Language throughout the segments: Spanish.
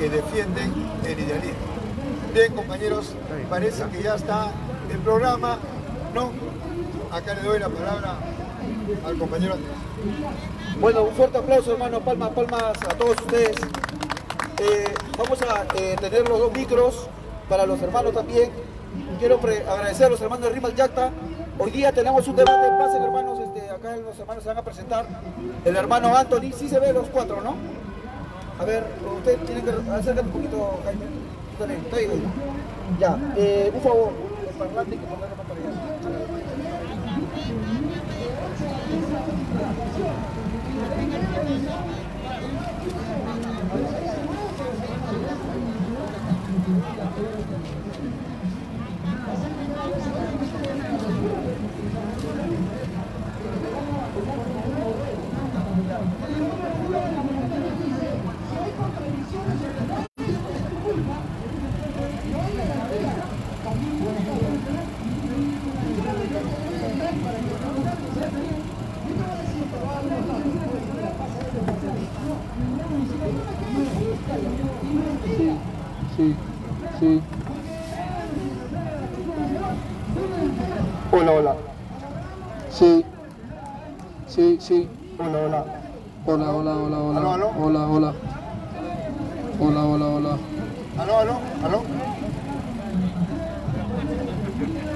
que defienden el idealismo. Bien, compañeros, parece que ya está el programa, ¿no? Acá le doy la palabra al compañero Andrés. Bueno, un fuerte aplauso, hermano, palmas a todos ustedes. Vamos a tener los 2 micros para los hermanos también. Quiero agradecer a los hermanos de Rimac Yacta. Hoy día tenemos un debate, pasen hermanos, acá los hermanos se van a presentar. El hermano Anthony, sí se ve los 4, ¿no? A ver, usted tiene que acércate un poquito, Jaime. Está ahí. Ya, un favor, el parlante que ponga la pantalla. Sí. Hola. Sí. Hola.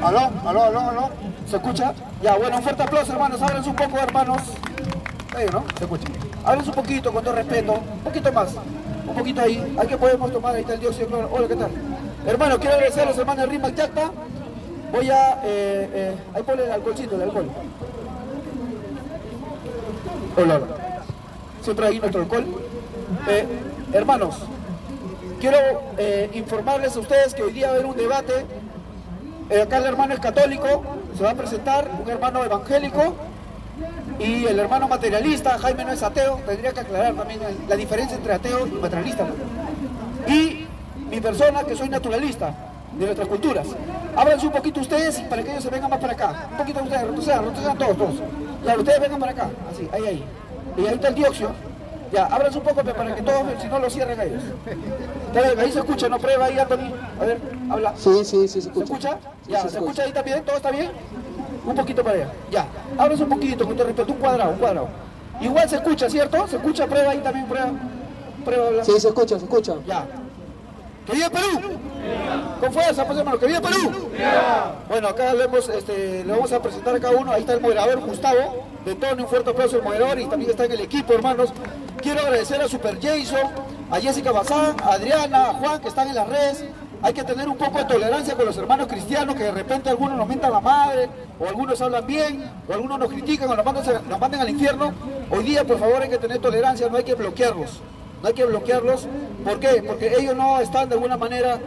Hola. Aló. ¿Se escucha? Ya, bueno, un fuerte aplauso, hermanos. Ábranse un poco, hermanos. Ahí, ¿no? Se escucha. Ábranse un poquito, con todo respeto. Un poquito más. Un poquito ahí. Hay que podemos tomar. Ahí está el dióxido de cloro. Hola, ¿qué tal? Hermano, quiero agradecer a los hermanos de Rimac Yacta. Voy a... ahí ponle el alcoholcito, el alcohol. Hola. Siempre hay nuestro alcohol. Hermanos, quiero informarles a ustedes que hoy día va a haber un debate. Acá el hermano es católico, se va a presentar un hermano evangélico y el hermano materialista. Jaime no es ateo, tendría que aclarar también la diferencia entre ateo y materialista. Y mi persona, que soy naturalista de nuestras culturas. Ábranse un poquito ustedes para que ellos se vengan más para acá. Un poquito ustedes, retrocedan todos. Claro, ustedes vengan para acá, así, ahí. Y ahí está el dióxido. Ya, ábranse un poco para que todos, si no lo cierren a ellos. Ahí se escucha, ¿no? Prueba ahí, Anthony. A ver, habla. Sí, se escucha. ¿Se escucha? Ya, Sí, ¿se escucha ahí también? ¿Todo está bien? Un poquito para allá. Ya, ábranse un poquito, con todo respeto, un cuadrado. Igual se escucha, ¿cierto? Se escucha, prueba ahí también, prueba hablar. Sí, se escucha. Ya. ¡Que viva Perú! Con fuerza, pues hermano, ¡que viva Perú! Bueno, acá le vamos a presentar a cada uno. Ahí está el moderador Gustavo de Tony, un fuerte aplauso al moderador, y también está en el equipo, hermanos. Quiero agradecer a Super Jason, a Jessica Bazán, a Adriana, a Juan, que están en las redes. Hay que tener un poco de tolerancia con los hermanos cristianos, que de repente algunos nos mentan la madre, o algunos hablan bien, o algunos nos critican, o nos manden al infierno. Hoy día, por favor, hay que tener tolerancia, no hay que bloquearlos. ¿Por qué? Porque ellos no están de alguna manera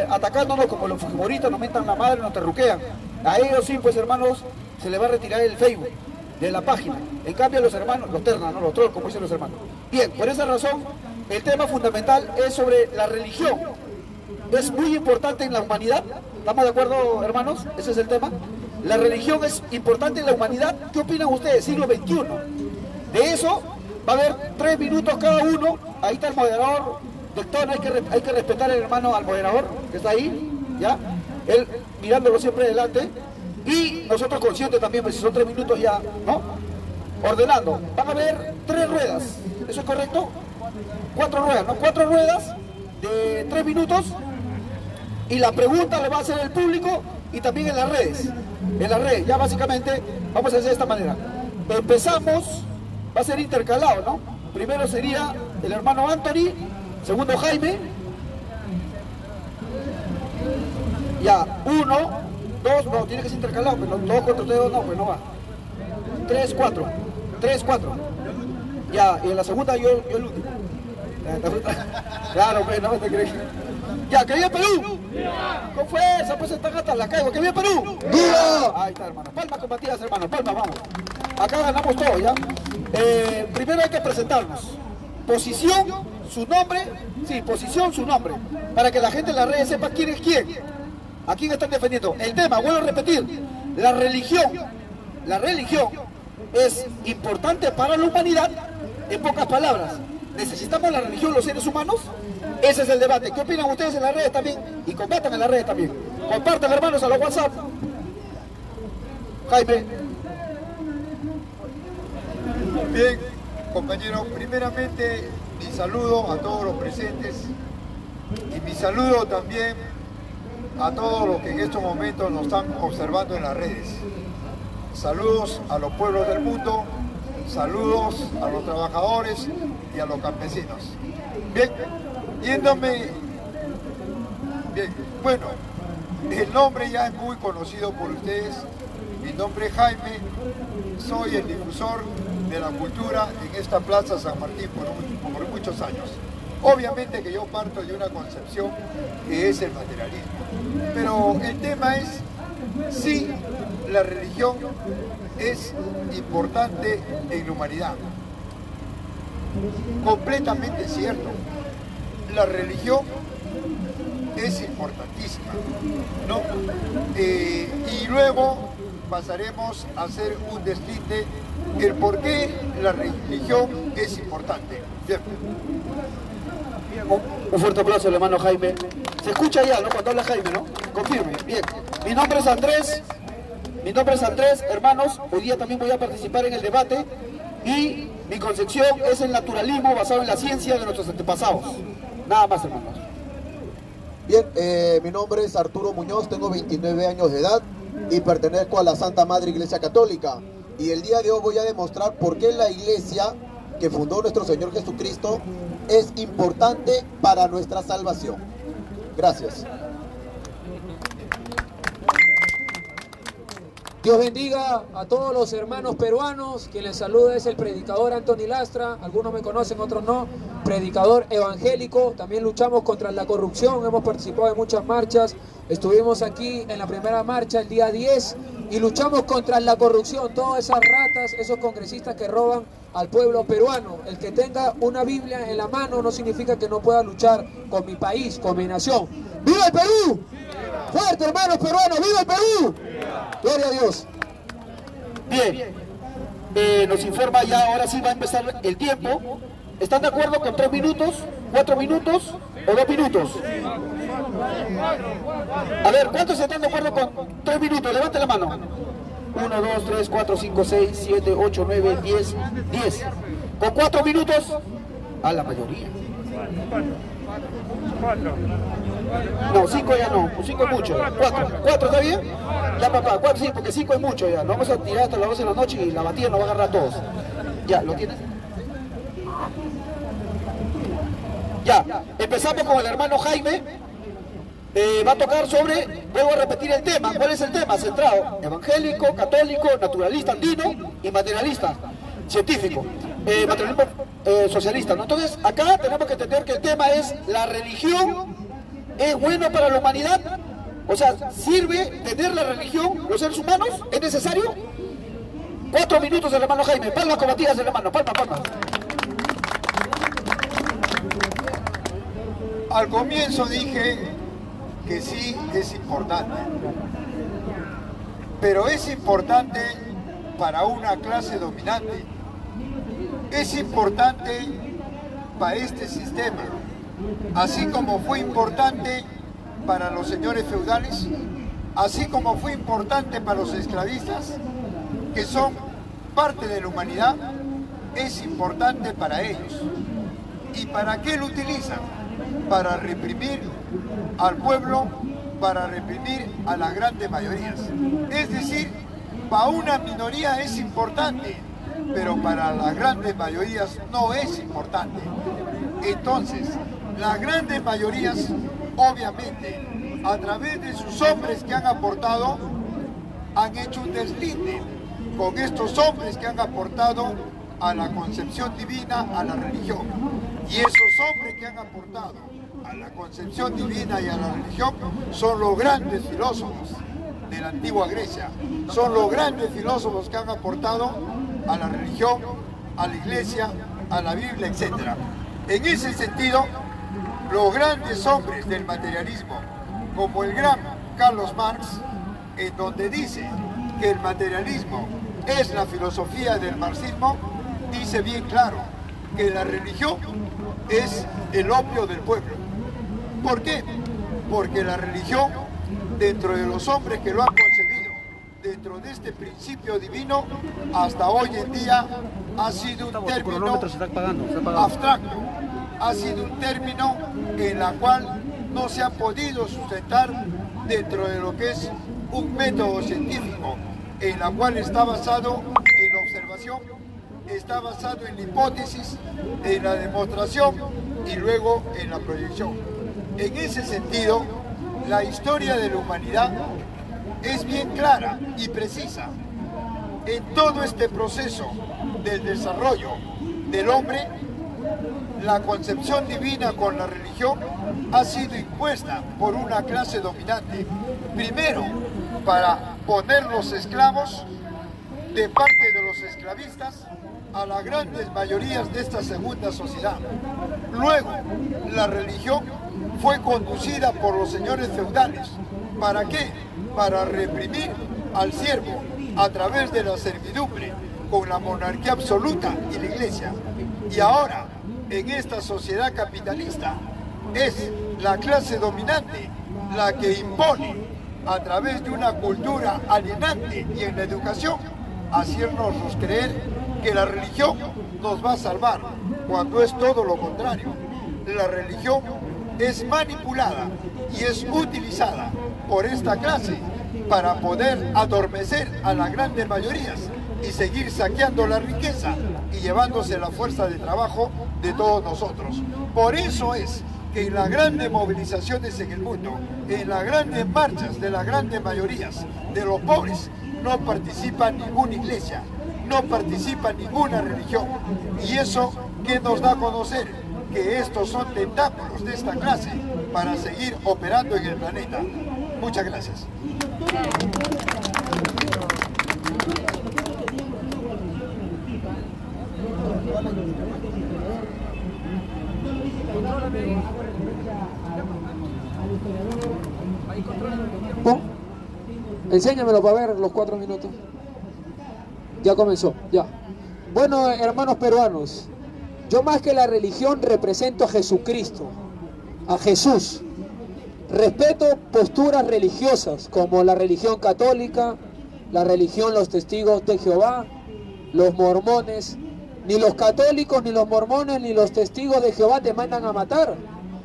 atacándonos como los fujimoristas, nos mentan la madre, nos terruquean. A ellos sí, pues hermanos, se les va a retirar el Facebook de la página. En cambio los hermanos, los ternan, ¿no? Los trolls, como dicen los hermanos. Bien, por esa razón, el tema fundamental es sobre la religión. Es muy importante en la humanidad. ¿Estamos de acuerdo, hermanos? Ese es el tema. La religión es importante en la humanidad. ¿Qué opinan ustedes? Siglo XXI. De eso va a haber 3 minutos cada uno. Ahí está el moderador. Doctor, hay que respetar al hermano, al moderador, que está ahí, ¿ya? Él mirándolo siempre adelante. Y nosotros conscientes también, pues si son 3 minutos ya, ¿no? Ordenando. Van a haber 3 ruedas. ¿Eso es correcto? 4 ruedas, ¿no? 4 ruedas de 3 minutos. Y la pregunta la va a hacer el público y también en las redes. Ya básicamente vamos a hacer de esta manera. Empezamos, va a ser intercalado, ¿no? Primero sería el hermano Anthony, segundo Jaime. Ya, 1, 2, no, tiene que ser intercalado, pero 2 contra 3, no, pues no va. 3, 4. Ya, y en la segunda yo el último. Claro, pues no te crees. Ya, ¡que viva Perú! ¡Viva! Con fuerza, pues están hasta la caigo. ¡Que viva Perú! ¡Viva! Ahí está, hermano. Palmas combatidas, hermano. Palmas, vamos. Acá ganamos todo, ¿ya? Primero hay que presentarnos. Posición, su nombre. Sí, posición, su nombre. Para que la gente en las redes sepa quién es quién. ¿A quién están defendiendo? El tema, vuelvo a repetir. La religión es importante para la humanidad, en pocas palabras. ¿Necesitamos la religión los seres humanos? Ese es el debate. ¿Qué opinan ustedes en las redes también? Y compartan en las redes también. Compartan, hermanos, a los WhatsApp. Jaime. Bien, compañeros, primeramente mi saludo a todos los presentes y mi saludo también a todos los que en estos momentos nos están observando en las redes. Saludos a los pueblos del mundo, saludos a los trabajadores y a los campesinos. Bien, bueno, el nombre ya es muy conocido por ustedes. Mi nombre es Jaime, soy el difusor de la cultura en esta Plaza San Martín por muchos años. Obviamente que yo parto de una concepción que es el materialismo, pero el tema es si la religión es importante en la humanidad. Completamente cierto, la religión es importantísima, ¿no? Y luego pasaremos a hacer un deslinde el por qué la religión es importante. Bien. Un fuerte aplauso al hermano Jaime. Se escucha ya, ¿no? Cuando habla Jaime, ¿no? Confirme. Bien. Mi nombre es Andrés, hermanos. Hoy día también voy a participar en el debate y mi concepción es el naturalismo basado en la ciencia de nuestros antepasados. Nada más, hermanos. Bien, mi nombre es Arturo Muñoz, tengo 29 años de edad y pertenezco a la Santa Madre Iglesia Católica. Y el día de hoy voy a demostrar por qué la iglesia que fundó nuestro Señor Jesucristo es importante para nuestra salvación. Gracias. Dios bendiga a todos los hermanos peruanos. Quien les saluda es el predicador Anthony Lastra. Algunos me conocen, otros no. Predicador evangélico. También luchamos contra la corrupción. Hemos participado en muchas marchas. Estuvimos aquí en la primera marcha el día 10 y luchamos contra la corrupción. Todas esas ratas, esos congresistas que roban al pueblo peruano. El que tenga una Biblia en la mano no significa que no pueda luchar con mi país, con mi nación. ¡Viva el Perú! ¡Fuerte, hermanos peruanos! ¡Viva el Perú! ¡Gloria a Dios! Bien, nos informa ya, ahora sí va a empezar el tiempo. ¿Están de acuerdo con 3 minutos, 4 minutos o 2 minutos? A ver, ¿cuántos están de acuerdo con 3 minutos? Levante la mano. 1, 2, 3, 4, 5, 6, 7, 8, 9, 10, 10. ¿Con 4 minutos? A la mayoría. No, 5 ya no, 5 es mucho. 4 ¿está bien? Ya papá, 4 sí, porque 5 es mucho ya. No vamos a tirar hasta las 12 de la noche y la batida nos va a agarrar a todos. Ya, ¿lo tienes? Ya, empezamos con el hermano Jaime. Va a tocar sobre, vuelvo a repetir el tema. ¿Cuál es el tema? Centrado, evangélico, católico, naturalista andino y materialista científico. Materialismo socialista, ¿no? Entonces, acá tenemos que entender que el tema es: ¿la religión es buena para la humanidad? O sea, ¿sirve tener la religión los seres humanos? ¿Es necesario? 4 minutos el hermano Jaime. Palmas combatidas del hermano, palmas. Al comienzo dije que sí es importante, pero es importante para una clase dominante, es importante para este sistema, así como fue importante para los señores feudales, así como fue importante para los esclavistas, que son parte de la humanidad, es importante para ellos. ¿Y para qué lo utilizan? Para reprimir al pueblo, para reprimir a las grandes mayorías. Es decir, para una minoría es importante, pero para las grandes mayorías no es importante. Entonces, las grandes mayorías, obviamente, a través de sus hombres que han aportado, han hecho un deslinde con estos hombres que han aportado a la concepción divina, a la religión. Y esos hombres que han aportado a la concepción divina y a la religión son los grandes filósofos de la antigua Grecia, son los grandes filósofos que han aportado a la religión, a la iglesia, a la Biblia, etc. En ese sentido, los grandes hombres del materialismo, como el gran Carlos Marx, en donde dice que el materialismo es la filosofía del marxismo, dice bien claro que la religión es el opio del pueblo. ¿Por qué? Porque la religión, dentro de los hombres que lo han concebido, dentro de este principio divino, hasta hoy en día ha sido un término abstracto, ha sido un término en la cual no se ha podido sustentar dentro de lo que es un método científico, en la cual está basado en la observación, está basado en la hipótesis, en la demostración y luego en la proyección. En ese sentido, la historia de la humanidad es bien clara y precisa. En todo este proceso del desarrollo del hombre, la concepción divina con la religión ha sido impuesta por una clase dominante. Primero, para poner los esclavos de parte de los esclavistas a las grandes mayorías de esta segunda sociedad. Luego, la religión fue conducida por los señores feudales. ¿Para qué? Para reprimir al siervo a través de la servidumbre con la monarquía absoluta y la iglesia. Y ahora, en esta sociedad capitalista, es la clase dominante la que impone a través de una cultura alienante y en la educación hacernos creer que la religión nos va a salvar, cuando es todo lo contrario. La religión es manipulada y es utilizada por esta clase para poder adormecer a las grandes mayorías y seguir saqueando la riqueza y llevándose la fuerza de trabajo de todos nosotros. Por eso es que en las grandes movilizaciones en el mundo, en las grandes marchas de las grandes mayorías de los pobres, no participa ninguna iglesia, no participa ninguna religión. Y eso, ¿qué nos da a conocer? Que estos son tentáculos de esta clase para seguir operando en el planeta. Muchas gracias. Enséñamelo para ver los 4 minutos. Ya comenzó, ya. Bueno, hermanos peruanos, yo más que la religión represento a Jesucristo, a Jesús. Respeto posturas religiosas como la religión católica, la religión los testigos de Jehová, los mormones. Ni los católicos, ni los mormones, ni los testigos de Jehová te mandan a matar,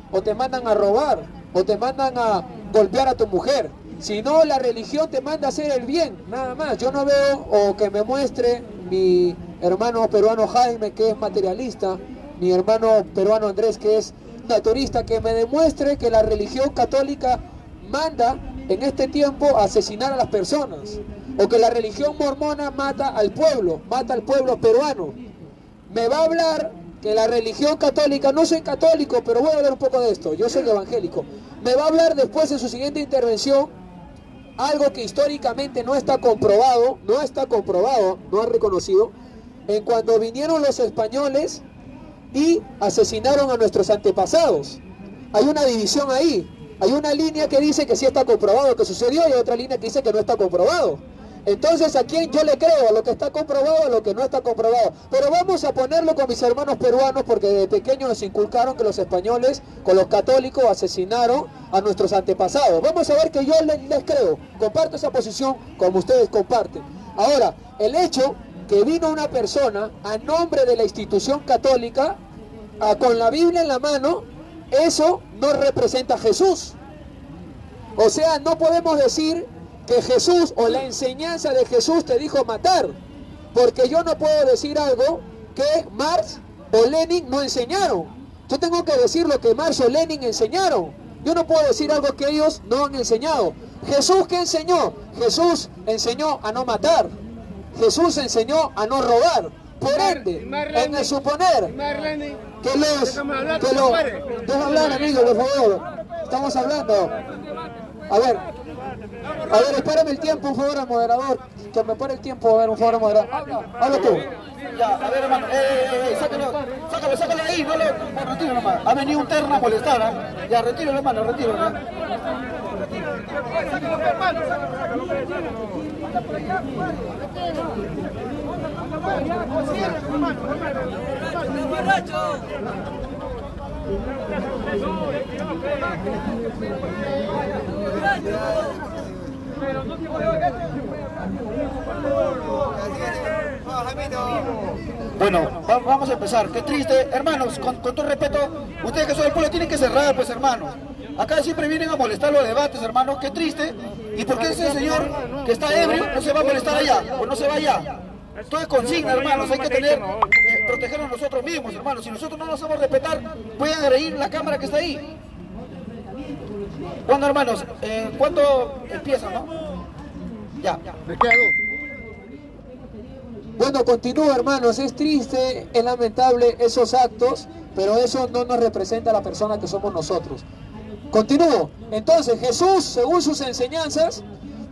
o te mandan a robar, o te mandan a golpear a tu mujer. Sino la religión te manda a hacer el bien, nada más. Yo no veo, o que me muestre mi hermano peruano Jaime, que es materialista, mi hermano peruano Andrés, que es naturista, que me demuestre que la religión católica manda en este tiempo a asesinar a las personas, o que la religión mormona mata al pueblo peruano. Me va a hablar que la religión católica, no soy católico, pero voy a hablar un poco de esto, yo soy evangélico. Me va a hablar después en su siguiente intervención algo que históricamente no está comprobado, no ha reconocido, en cuando vinieron los españoles y asesinaron a nuestros antepasados. Hay una división ahí, hay una línea que dice que sí está comprobado que sucedió y otra línea que dice que no está comprobado. Entonces, ¿a quién yo le creo? ¿A lo que está comprobado o a lo que no está comprobado? Pero vamos a ponerlo con mis hermanos peruanos, porque de pequeños nos inculcaron que los españoles con los católicos asesinaron a nuestros antepasados. Vamos a ver que yo les creo, comparto esa posición como ustedes comparten. Ahora, el hecho que vino una persona a nombre de la institución católica con la Biblia en la mano, eso no representa a Jesús. O sea, no podemos decir que Jesús o la enseñanza de Jesús te dijo matar, porque yo no puedo decir algo que Marx o Lenin no enseñaron. Yo tengo que decir lo que Marx o Lenin enseñaron. Yo no puedo decir algo que ellos no han enseñado. ¿Jesús qué enseñó? Jesús enseñó a no matar. Jesús enseñó a no robar. Por ende, en el suponer que deja hablar, amigo, por favor. Estamos hablando. A ver, espérame el tiempo, por favor, al moderador. Que me pare el tiempo, a ver, por favor, al moderador. Habla tú. Ya, a ver, hermano, sácalo ahí, no lo retiro nomás. Ha venido un terno a molestar, ¿eh? Ya, retiro, hermano, retiro, ¿no? Bueno, vamos a empezar. Qué triste, hermanos, con todo respeto, ustedes que son del pueblo tienen que cerrar, pues, hermanos. Acá siempre vienen a molestar los debates, hermanos, qué triste. ¿Y por qué ese señor que está ebrio no se va a molestar allá o no se va allá? Todo es consigna, hermanos, hay que protegernos nosotros mismos, hermanos. Si nosotros no nos vamos a respetar, pueden agredir la cámara que está ahí. Bueno, hermanos, ¿cuánto empieza, no? Ya. Me queda dos. Bueno, continúa, hermanos, es triste, es lamentable esos actos, pero eso no nos representa a la persona que somos nosotros. Continúo. Entonces, Jesús, según sus enseñanzas,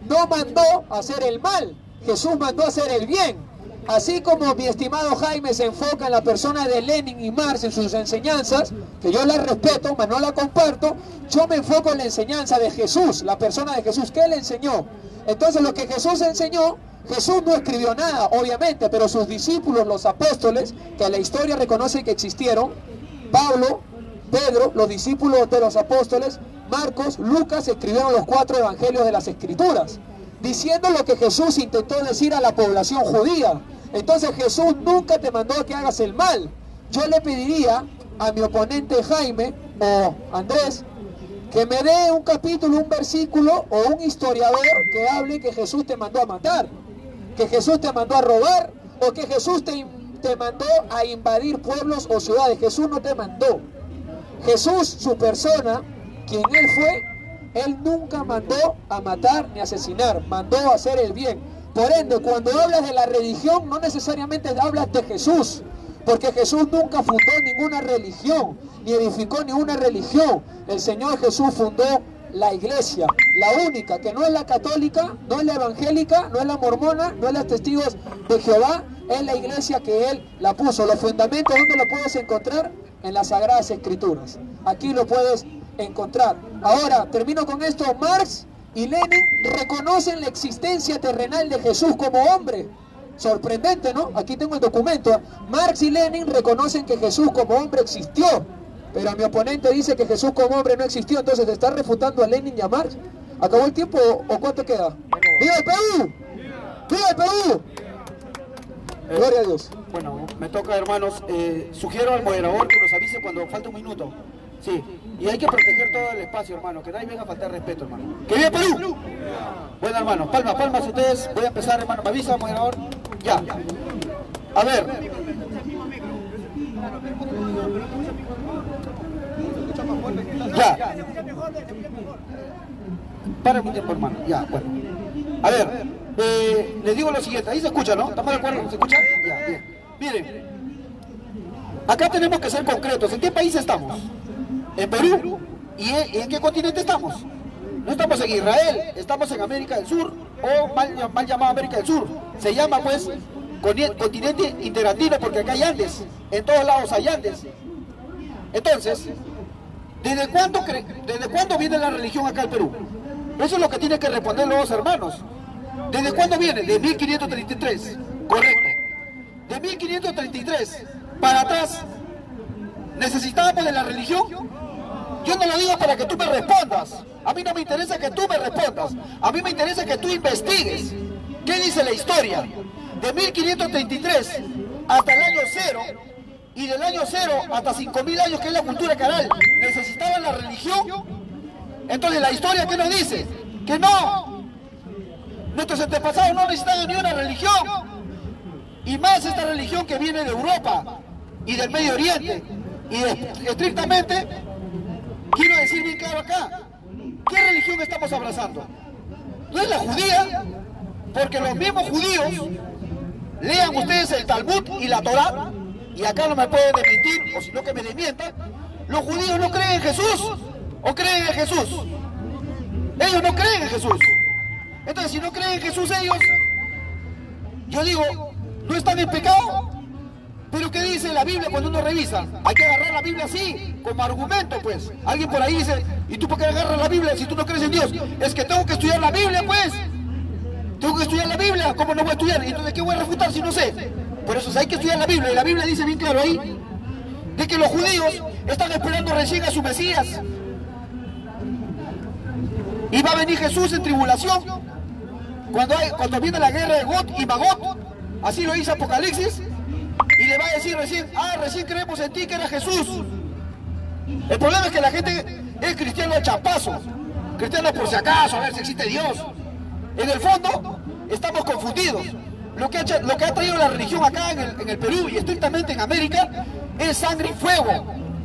no mandó a hacer el mal, Jesús mandó a hacer el bien. Así como mi estimado Jaime se enfoca en la persona de Lenin y Marx en sus enseñanzas, que yo las respeto, mas no la comparto, yo me enfoco en la enseñanza de Jesús, la persona de Jesús, ¿qué él enseñó? Entonces, lo que Jesús enseñó, Jesús no escribió nada, obviamente, pero sus discípulos, los apóstoles, que la historia reconoce que existieron, Pablo, Pedro, los discípulos de los apóstoles, Marcos, Lucas, escribieron los 4 evangelios de las Escrituras, diciendo lo que Jesús intentó decir a la población judía. Entonces Jesús nunca te mandó a que hagas el mal. Yo le pediría a mi oponente Jaime o Andrés que me dé un capítulo, un versículo o un historiador que hable que Jesús te mandó a matar, que Jesús te mandó a robar o que Jesús te mandó a invadir pueblos o ciudades. Jesús no te mandó. Jesús, su persona, quien él fue, él nunca mandó a matar ni a asesinar, mandó a hacer el bien. Por ende, cuando hablas de la religión, no necesariamente hablas de Jesús, porque Jesús nunca fundó ninguna religión, ni edificó ninguna religión. El Señor Jesús fundó la iglesia, la única, que no es la católica, no es la evangélica, no es la mormona, no es los testigos de Jehová, es la iglesia que Él la puso. Los fundamentos, ¿dónde lo puedes encontrar? En las Sagradas Escrituras. Aquí lo puedes encontrar. Ahora, termino con esto. Marx y Lenin reconocen la existencia terrenal de Jesús como hombre. Sorprendente, ¿no? Aquí tengo el documento. Marx y Lenin reconocen que Jesús como hombre existió, pero mi oponente dice que Jesús como hombre no existió. Entonces, ¿te está refutando a Lenin y a Marx? ¿Acabó el tiempo o cuánto queda? ¡Viva el Perú! ¡Viva el Perú! Gloria a Dios. Bueno, me toca, hermanos, sugiero al moderador que nos avise cuando falta un minuto. Sí, y hay que proteger todo el espacio, hermano, que nadie venga a faltar respeto, hermano. ¡Que viva Perú! Bueno, hermano, palmas ustedes. Voy a empezar, hermano. ¿Me avisa, moderador? Ya. A ver. Ya. Para un tiempo, hermano. Ya, bueno. A ver, les digo lo siguiente. Ahí se escucha, ¿no? ¿Estamos de acuerdo? ¿Se escucha? Ya, bien. Miren. Acá tenemos que ser concretos. ¿En qué país estamos? En Perú. ¿Y en qué continente estamos? No estamos en Israel, estamos en América del Sur, o mal llamado América del Sur. Se llama, pues, continente interandino, porque acá hay Andes. En todos lados hay Andes. Entonces, ¿desde cuándo viene la religión acá al Perú? Eso es lo que tienen que responder los dos hermanos. ¿Desde cuándo viene? De 1533. Correcto. De 1533 para atrás, ¿necesitábamos de la religión? Yo no lo digo para que tú me respondas. A mí no me interesa que tú me respondas. A mí me interesa que tú investigues. ¿Qué dice la historia? De 1533 hasta el año 0, y del año 0 hasta 5000 años, que es la cultura canal, ¿necesitaban la religión? Entonces, ¿la historia qué nos dice? Que no. Nuestros antepasados no necesitaban ni una religión. Y más esta religión que viene de Europa y del Medio Oriente. Y estrictamente, quiero decir bien claro acá, ¿qué religión estamos abrazando? No es la judía, porque los mismos judíos, lean ustedes el Talmud y la Torá, y acá no me pueden desmentir, o si no que me desmientan, los judíos no creen en Jesús, o creen en Jesús. Ellos no creen en Jesús. Entonces, si no creen en Jesús ellos, yo digo, ¿no están en pecado? Pero ¿qué dice la Biblia cuando uno revisa? Hay que agarrar la Biblia así, como argumento, pues. Alguien por ahí dice, ¿y tú por qué agarras la Biblia si tú no crees en Dios? Es que tengo que estudiar la Biblia, pues. Tengo que estudiar la Biblia, ¿cómo no voy a estudiar? Entonces, ¿qué voy a refutar si no sé? Por eso hay que estudiar la Biblia, y la Biblia dice bien claro ahí, de que los judíos están esperando recién a su Mesías. Y va a venir Jesús en tribulación, cuando viene la guerra de Gog y Magog, así lo dice Apocalipsis, y le va a decir recién creemos en ti que eres Jesús. El problema es que la gente es cristiano a chapazo, cristiano por si acaso, a ver si existe Dios. En el fondo, estamos confundidos. Lo que ha traído la religión acá en el Perú y estrictamente en América es sangre y fuego.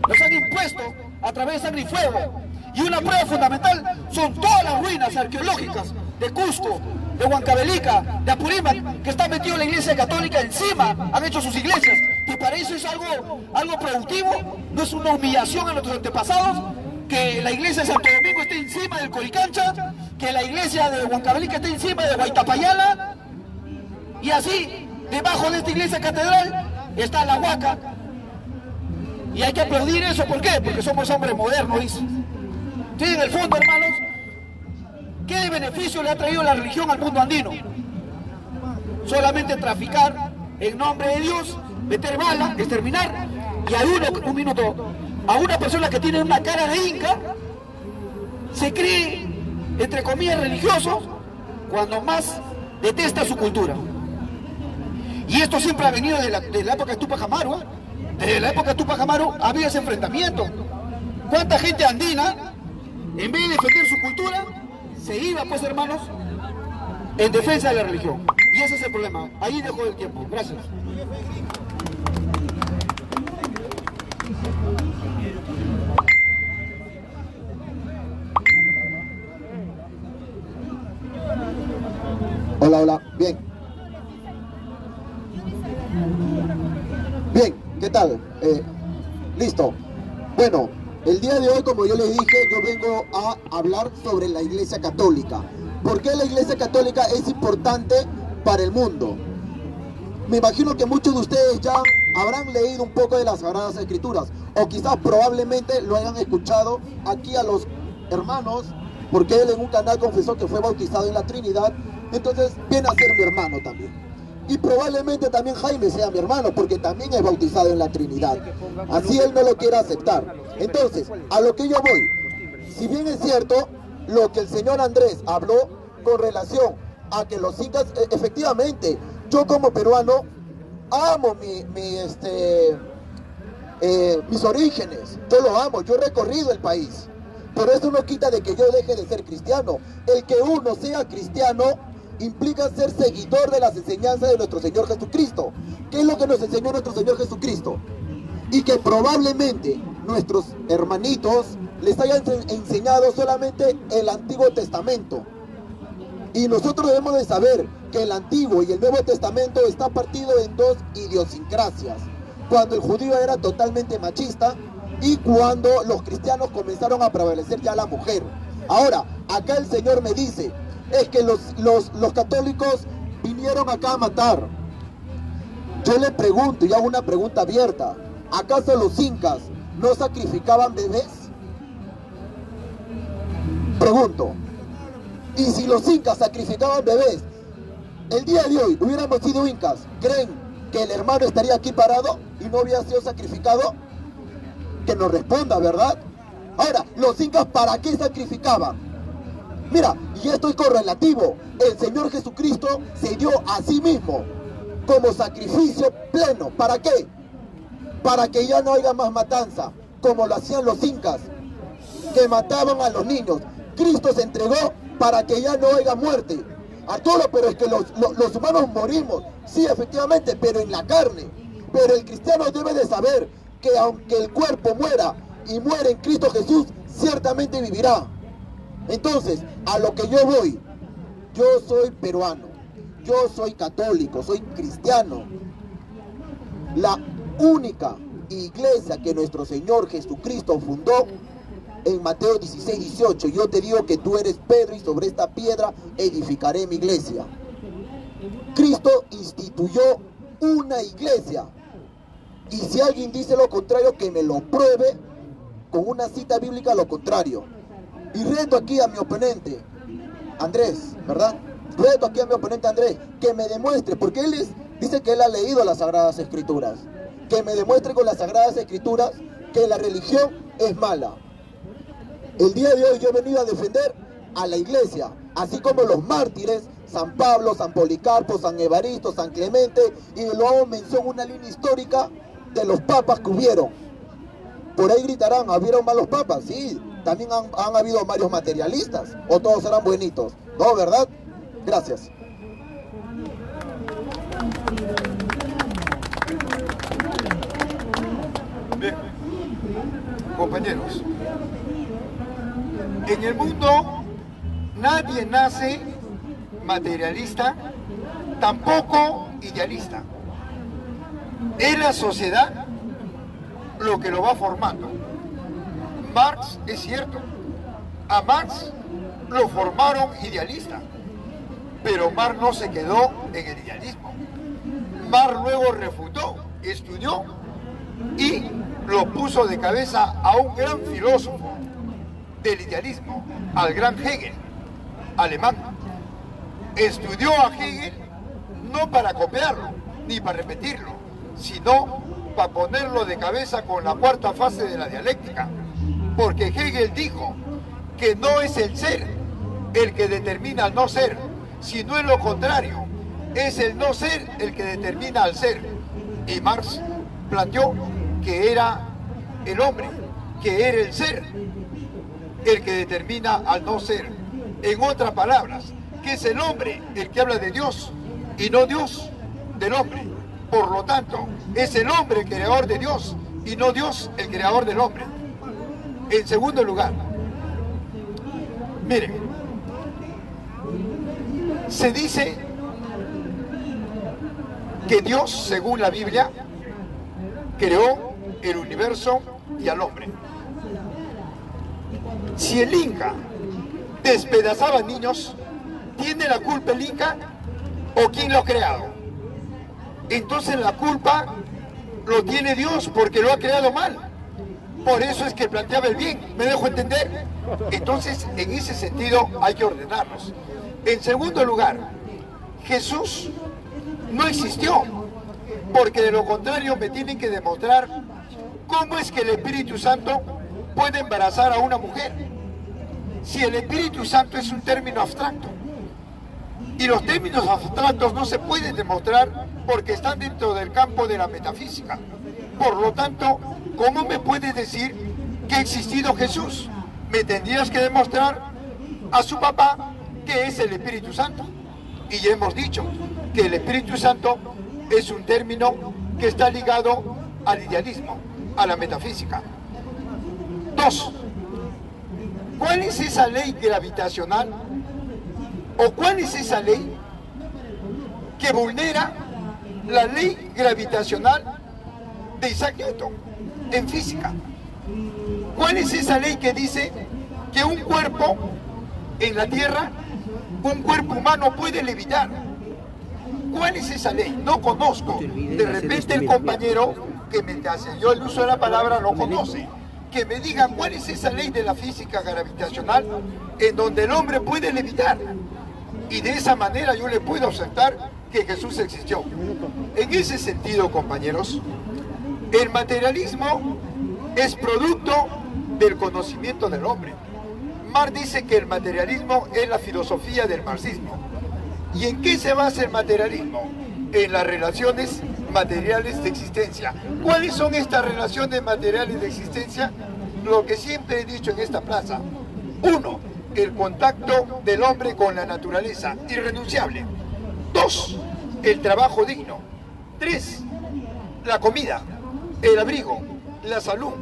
Nos han impuesto a través de sangre y fuego. Y una prueba fundamental son todas las ruinas arqueológicas de Cusco, de Huancavelica, de Apurímac, que está metido la Iglesia Católica encima, han hecho sus iglesias. ¿Te parece eso algo productivo? ¿No es una humillación a nuestros antepasados? Que la iglesia de Santo Domingo esté encima del Coricancha, que la iglesia de Huancavelica esté encima de Huaytapallana, y así, debajo de esta iglesia catedral, está la Huaca. Y hay que aplaudir eso, ¿por qué? Porque somos hombres modernos, dice. Sí, en el fondo, hermanos, ¿qué beneficio le ha traído la religión al mundo andino? Solamente traficar en nombre de Dios, meter bala, exterminar, y a una persona que tiene una cara de inca, se cree, entre comillas, religioso, cuando más detesta su cultura. Y esto siempre ha venido de la época de Tupac Amaru, ¿eh? Desde la época de Tupac Amaru había ese enfrentamiento. ¿Cuánta gente andina, en vez de defender su cultura, se iba, pues, hermanos, en defensa de la religión? Y ese es el problema. Ahí dejo el tiempo. Gracias. Hola, hola. Bien. Bien, ¿qué tal? Listo. Bueno, el día de hoy, como yo les dije, yo vengo a hablar sobre la Iglesia Católica. ¿Por qué la Iglesia Católica es importante para el mundo? Me imagino que muchos de ustedes ya habrán leído un poco de las Sagradas Escrituras, o quizás probablemente lo hayan escuchado aquí a los hermanos, porque él en un canal confesó que fue bautizado en la Trinidad, entonces viene a ser mi hermano también. Y probablemente también Jaime sea mi hermano, porque también es bautizado en la Trinidad. Así él no lo quiere aceptar. Entonces, a lo que yo voy, si bien es cierto lo que el señor Andrés habló con relación a que los incas, efectivamente, yo como peruano amo mis orígenes, yo lo amo, yo he recorrido el país, pero eso no quita de que yo deje de ser cristiano. El que uno sea cristiano implica ser seguidor de las enseñanzas de nuestro Señor Jesucristo. ¿Qué es lo que nos enseñó nuestro Señor Jesucristo? Y que probablemente nuestros hermanitos les hayan enseñado solamente el Antiguo Testamento. Y nosotros debemos de saber que el Antiguo y el Nuevo Testamento está partido en dos idiosincrasias. Cuando el judío era totalmente machista y cuando los cristianos comenzaron a prevalecer ya la mujer. Ahora, acá el Señor me dice, es que los católicos vinieron acá a matar. Yo le pregunto, y hago una pregunta abierta, ¿acaso los incas no sacrificaban bebés? Pregunto. Y si los incas sacrificaban bebés, el día de hoy hubiéramos sido incas, ¿creen que el hermano estaría aquí parado y no había sido sacrificado? Que nos responda, ¿verdad? Ahora, los incas, ¿para qué sacrificaban? Mira, y esto es correlativo. El Señor Jesucristo se dio a sí mismo como sacrificio pleno. ¿Para qué? Para que ya no haya más matanza, como lo hacían los incas, que mataban a los niños. Cristo se entregó para que ya no haya muerte. Arturo, pero es que los humanos morimos. Sí, efectivamente, pero en la carne. Pero el cristiano debe de saber que aunque el cuerpo muera y muere en Cristo Jesús, ciertamente vivirá. Entonces, a lo que yo voy, yo soy peruano, yo soy católico, soy cristiano. La única iglesia que nuestro Señor Jesucristo fundó en Mateo 16, 18, yo te digo que tú eres Pedro y sobre esta piedra edificaré mi iglesia. Cristo instituyó una iglesia. Y si alguien dice lo contrario, que me lo pruebe con una cita bíblica lo contrario. Y reto aquí a mi oponente, Andrés, ¿verdad? Reto aquí a mi oponente Andrés, que me demuestre, porque él es Dice que él ha leído las Sagradas Escrituras. Que me demuestre con las Sagradas Escrituras que la religión es mala. El día de hoy yo he venido a defender a la iglesia, así como los mártires, San Pablo, San Policarpo, San Evaristo, San Clemente, y lo hago mención una línea histórica de los papas que hubieron. Por ahí gritarán, ¿hubieron malos papas? Sí, también han habido varios materialistas, o todos eran buenitos, ¿no, verdad? Gracias. Bien, compañeros, en el mundo nadie nace materialista, tampoco idealista. Es la sociedad lo que lo va formando. Marx, es cierto, a Marx lo formaron idealista, pero Marx no se quedó en el idealismo. Marx luego refutó, estudió y lo puso de cabeza a un gran filósofo del idealismo, al gran Hegel, alemán. Estudió a Hegel no para copiarlo, ni para repetirlo, sino para ponerlo de cabeza con la cuarta fase de la dialéctica. Porque Hegel dijo que no es el ser el que determina el no ser, sino es lo contrario, es el no ser el que determina al ser. Y Marx planteó que era el hombre, que era el ser el que determina al no ser. En otras palabras, que es el hombre el que habla de Dios y no Dios del hombre. Por lo tanto, es el hombre el creador de Dios y no Dios el creador del hombre. En segundo lugar, miren, se dice que Dios, según la Biblia, creó el universo y al hombre. Si el Inca despedazaba niños, ¿tiene la culpa el Inca o quién lo ha creado? Entonces la culpa lo tiene Dios porque lo ha creado mal. Por eso es que planteaba el bien, ¿me dejo entender? Entonces, en ese sentido hay que ordenarnos. En segundo lugar, Jesús no existió, porque de lo contrario me tienen que demostrar cómo es que el Espíritu Santo puede embarazar a una mujer. Si el Espíritu Santo es un término abstracto, y los términos abstractos no se pueden demostrar porque están dentro del campo de la metafísica. Por lo tanto, ¿cómo me puedes decir que ha existido Jesús? Me tendrías que demostrar a su papá que es el Espíritu Santo. Y ya hemos dicho que el Espíritu Santo es un término que está ligado al idealismo, a la metafísica. 2. ¿Cuál es esa ley gravitacional? ¿O cuál es esa ley que vulnera la ley gravitacional de Isaac Newton en física? ¿Cuál es esa ley que dice que un cuerpo en la Tierra, un cuerpo humano puede levitar? ¿Cuál es esa ley? No conozco. De repente el compañero que me enseñó el uso de la palabra no conoce. Que me digan cuál es esa ley de la física gravitacional en donde el hombre puede levitar. Y de esa manera yo le puedo aceptar que Jesús existió. En ese sentido, compañeros, el materialismo es producto del conocimiento del hombre. Marx dice que el materialismo es la filosofía del marxismo. ¿Y en qué se basa el materialismo? En las relaciones materiales de existencia. ¿Cuáles son estas relaciones materiales de existencia? Lo que siempre he dicho en esta plaza. 1. El contacto del hombre con la naturaleza, irrenunciable. 2. El trabajo digno. 3. La comida, el abrigo, la salud,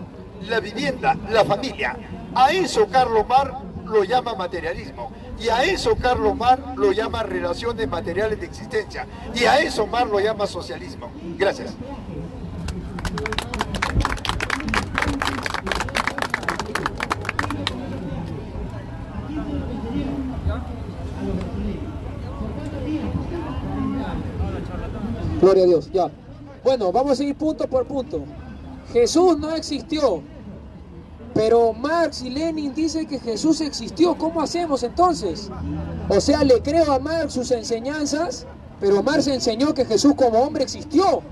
la vivienda, la familia. A eso Carlos Marx lo llama materialismo. Y a eso Carlos Marx lo llama relaciones materiales de existencia. Y a eso Marx lo llama socialismo. Gracias. Gloria a Dios, ya. Bueno, vamos a seguir punto por punto. Jesús no existió, pero Marx y Lenin dicen que Jesús existió. ¿Cómo hacemos entonces? O sea, le creo a Marx sus enseñanzas pero Marx enseñó que Jesús como hombre existió.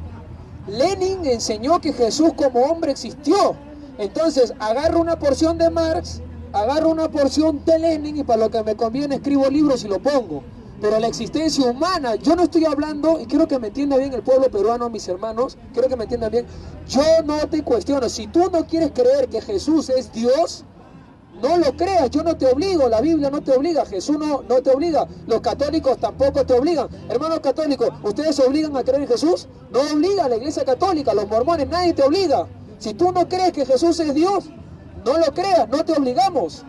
Lenin enseñó que Jesús como hombre existió. Entonces agarro una porción de Marx, agarro una porción de Lenin y para lo que me conviene escribo libros y lo pongo. Pero la existencia humana, yo no estoy hablando, y quiero que me entienda bien el pueblo peruano, mis hermanos, quiero que me entiendan bien, yo no te cuestiono. Si tú no quieres creer que Jesús es Dios, no lo creas, yo no te obligo, la Biblia no te obliga, Jesús no te obliga, los católicos tampoco te obligan. Hermanos católicos, ¿ustedes se obligan a creer en Jesús? No obliga a la iglesia católica, los mormones, nadie te obliga. Si tú no crees que Jesús es Dios, no lo creas, no te obligamos.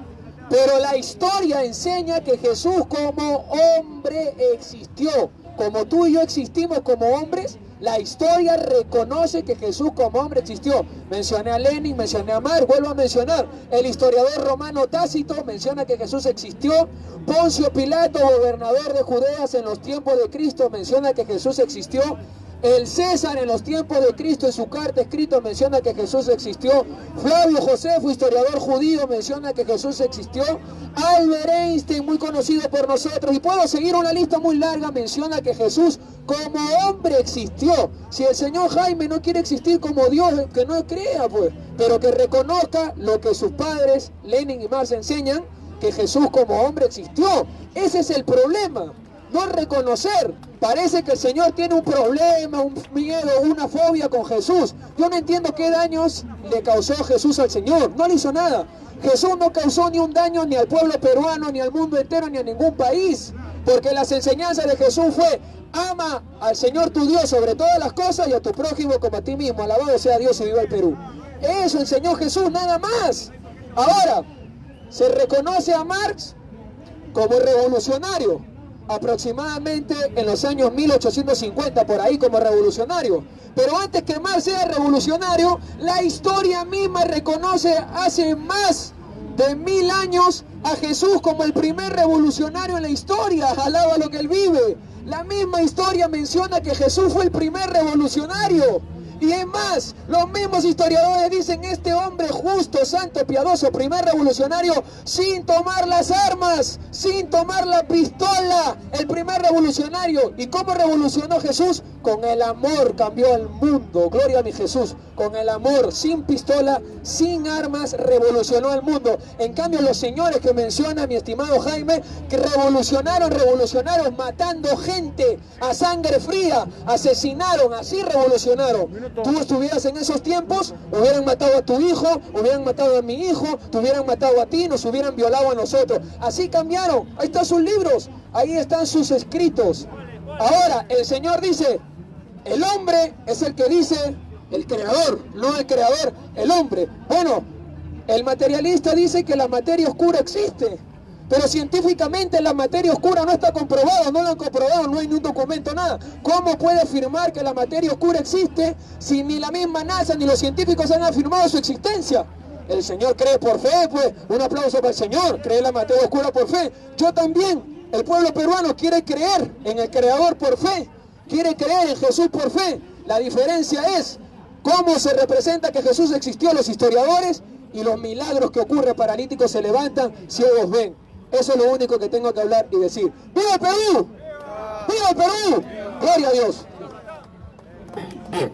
Pero la historia enseña que Jesús como hombre existió. Como tú y yo existimos como hombres, la historia reconoce que Jesús como hombre existió. Mencioné a Lenin, mencioné a Marx, vuelvo a mencionar. El historiador romano Tácito menciona que Jesús existió. Poncio Pilato, gobernador de Judea en los tiempos de Cristo, menciona que Jesús existió. El César en los tiempos de Cristo en su carta escrita menciona que Jesús existió. Flavio Josefo, historiador judío, menciona que Jesús existió. Albert Einstein, muy conocido por nosotros, y puedo seguir una lista muy larga, menciona que Jesús como hombre existió. Si el señor Jaime no quiere existir como Dios, que no crea pues, pero que reconozca lo que sus padres, Lenin y Marx, enseñan, que Jesús como hombre existió. Ese es el problema. No reconocer. Parece que el Señor tiene un problema, un miedo, una fobia con Jesús. Yo no entiendo qué daños le causó Jesús al Señor. No le hizo nada. Jesús no causó ni un daño ni al pueblo peruano, ni al mundo entero, ni a ningún país. Porque las enseñanzas de Jesús fue: ama al Señor tu Dios sobre todas las cosas y a tu prójimo como a ti mismo. Alabado sea Dios y viva el Perú. Eso enseñó Jesús, nada más. Ahora, se reconoce a Marx como revolucionario. Aproximadamente en los años 1850, por ahí, como revolucionario. Pero antes que Marx sea revolucionario, la historia misma reconoce hace más de 1000 años a Jesús como el primer revolucionario en la historia. Alaba lo que él vive. La misma historia menciona que Jesús fue el primer revolucionario. Y es más, los mismos historiadores dicen: este hombre justo, santo, piadoso, primer revolucionario, sin tomar las armas, sin tomar la pistola, el primer revolucionario. ¿Y cómo revolucionó Jesús? Con el amor cambió el mundo. Gloria a mi Jesús. Con el amor, sin pistola, sin armas, revolucionó el mundo. En cambio, los señores que menciona mi estimado Jaime, que revolucionaron matando gente a sangre fría, asesinaron, así revolucionaron. Tú estuvieras en esos tiempos, hubieran matado a tu hijo, hubieran matado a mi hijo, te hubieran matado a ti, nos hubieran violado a nosotros. Así cambiaron. Ahí están sus libros, ahí están sus escritos. Ahora, el Señor dice: el hombre es el que dice, el creador, no el creador, el hombre. Bueno, el materialista dice que la materia oscura existe. Pero científicamente la materia oscura no está comprobada, no lo han comprobado, no hay ni un documento, nada. ¿Cómo puede afirmar que la materia oscura existe si ni la misma NASA ni los científicos han afirmado su existencia? El Señor cree por fe, pues un aplauso para el Señor, cree en la materia oscura por fe. Yo también, el pueblo peruano quiere creer en el Creador por fe, quiere creer en Jesús por fe. La diferencia es cómo se representa que Jesús existió, los historiadores, y los milagros que ocurren: paralíticos se levantan, ciegos ven. Eso es lo único que tengo que hablar y decir. ¡Viva el Perú! ¡Viva el Perú! ¡Gloria a Dios! Bien,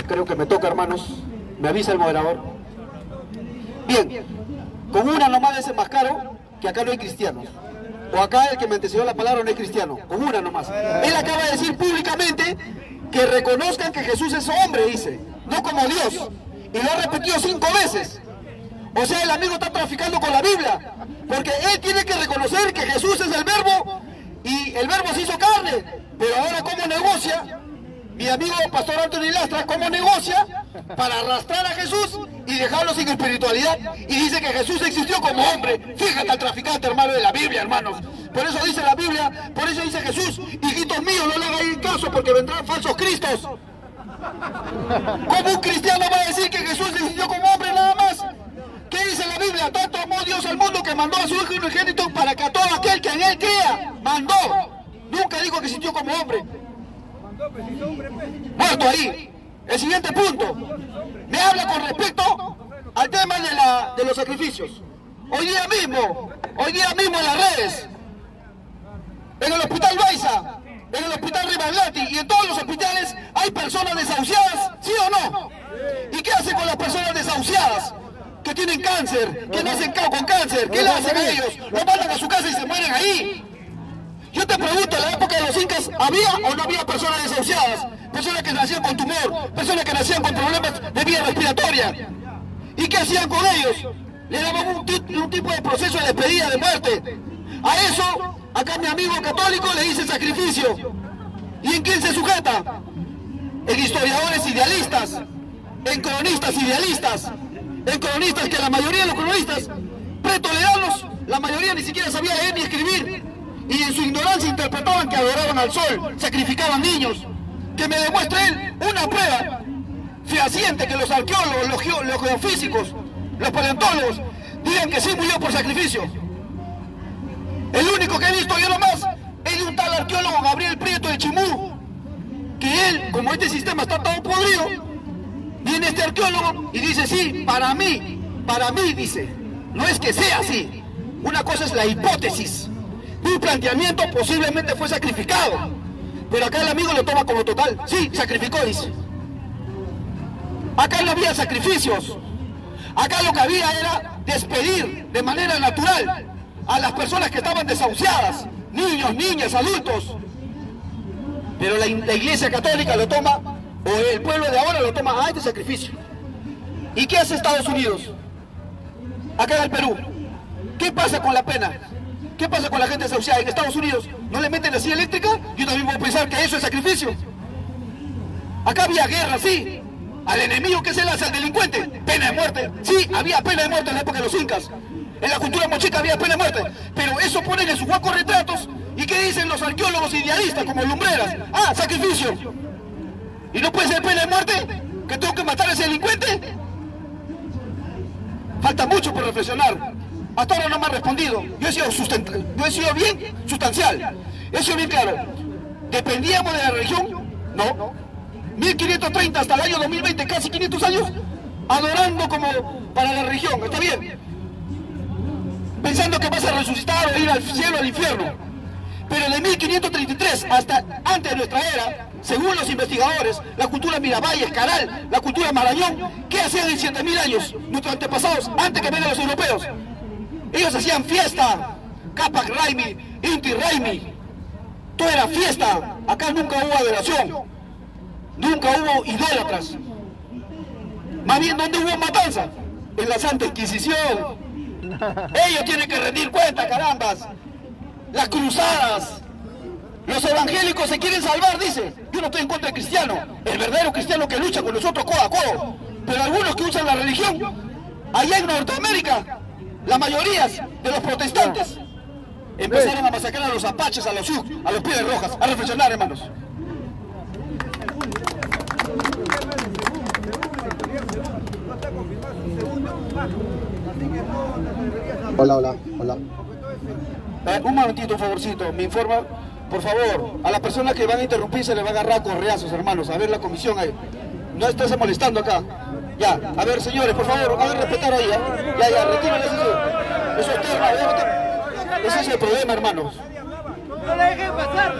creo que me toca, hermanos. Me avisa el moderador. Bien, con una nomás desenmascaro que acá no hay cristianos. O acá el que me antecedió la palabra no es cristiano. Con una nomás. Él acaba de decir públicamente que reconozcan que Jesús es hombre, dice, no como Dios. Y lo ha repetido 5 veces. O sea, el amigo está traficando con la Biblia, porque él tiene que reconocer que Jesús es el verbo y el verbo se hizo carne. Pero ahora, ¿cómo negocia? Mi amigo Pastor Anthony Lastra, ¿cómo negocia para arrastrar a Jesús y dejarlo sin espiritualidad? Y dice que Jesús existió como hombre. Fíjate al traficante, hermano, de la Biblia, hermanos. Por eso dice la Biblia, por eso dice Jesús: hijitos míos, no le hagáis caso porque vendrán falsos cristos. ¿Cómo un cristiano va a decir que Jesús existió como hombre nada más? ¿Qué dice la Biblia? Tanto amó Dios al mundo que mandó a su Hijo unigénito para que a todo aquel que en él crea, mandó. Nunca dijo que existió como hombre. Muerto ahí. El siguiente punto. Me habla con respecto al tema de los sacrificios. Hoy día mismo en las redes, en el hospital Baiza, en el hospital Rivaglati y en todos los hospitales hay personas desahuciadas, ¿sí o no? ¿Y qué hacen con las personas desahuciadas? Que tienen cáncer, que nacen con cáncer, ¿qué le hacen a ellos? Los mandan a su casa y se mueren ahí. Yo te pregunto, en la época de los incas, ¿había o no había personas desahuciadas? Personas que nacían con tumor, personas que nacían con problemas de vía respiratoria. ¿Y qué hacían con ellos? Le daban un tipo de proceso de despedida, de muerte. A eso, acá mi amigo católico le dice sacrificio. ¿Y en quién se sujeta? En historiadores idealistas, en cronistas idealistas, en cronistas que la mayoría de los cronistas pretoleranos, la mayoría ni siquiera sabía leer ni escribir. Y en su ignorancia interpretaban que adoraban al sol, sacrificaban niños. Que me demuestre él una prueba fehaciente que los arqueólogos, los geofísicos, los paleontólogos digan que sí murió por sacrificio. El único que he visto yo nomás es de un tal arqueólogo Gabriel Prieto de Chimú, que él, como este sistema está todo podrido, viene este arqueólogo y dice sí, para mí dice, no es que sea así, una cosa es la hipótesis. Un planteamiento posiblemente fue sacrificado, pero acá el amigo lo toma como total. Sí, sacrificó, dice. Acá no había sacrificios. Acá lo que había era despedir de manera natural a las personas que estaban desahuciadas, niños, niñas, adultos. Pero la Iglesia Católica lo toma, o el pueblo de ahora lo toma, este sacrificio. ¿Y qué hace Estados Unidos? Acá en el Perú. ¿Qué pasa con la pena? ¿Qué pasa con la gente desahuciada? En Estados Unidos no le meten la silla eléctrica. Yo también voy a pensar que eso es sacrificio. Acá había guerra, sí. Al enemigo que se lanza, al delincuente, pena de muerte. Sí, había pena de muerte en la época de los incas. En la cultura mochica había pena de muerte. Pero eso ponen en sus guacos retratos. ¿Y qué dicen los arqueólogos idealistas como Lumbreras? Ah, sacrificio. ¿Y no puede ser pena de muerte? ¿Que tengo que matar a ese delincuente? Falta mucho por reflexionar. Hasta ahora no me ha respondido. Yo he sido bien sustancial. He sido bien claro. ¿Dependíamos de la religión? No. 1530 hasta el año 2020, casi 500 años, adorando como para la religión. ¿Está bien? Pensando que vas a resucitar o ir al cielo o al infierno. Pero de 1533 hasta antes de nuestra era, según los investigadores, la cultura Miravalles, Caral, la cultura Marañón, ¿qué hacían en 7000 años nuestros antepasados antes que vengan los europeos? Ellos hacían fiesta, Capac Raimi, Inti Raimi, todo era fiesta. Acá nunca hubo adoración, nunca hubo idólatras. Más bien, ¿dónde hubo matanza? En la Santa Inquisición. Ellos tienen que rendir cuenta, carambas. Las cruzadas. Los evangélicos se quieren salvar, dice. Yo no estoy en contra del cristiano, el verdadero cristiano que lucha con nosotros codo a codo. Pero algunos que usan la religión, allá en Norteamérica, la mayoría de los protestantes empezaron a masacrar a los apaches, a los sioux, a los pieles rojas. A reflexionar, hermanos. Hola. Un momentito, un favorcito, me informa, por favor, a las personas que van a interrumpir se les va a agarrar correazos, hermanos. A ver la comisión ahí. No estés molestando acá. Ya, a ver, señores, por favor, hagan respetar ahí. Ya, retiren eso es tema, ese es el problema, hermanos. No le dejen pasar,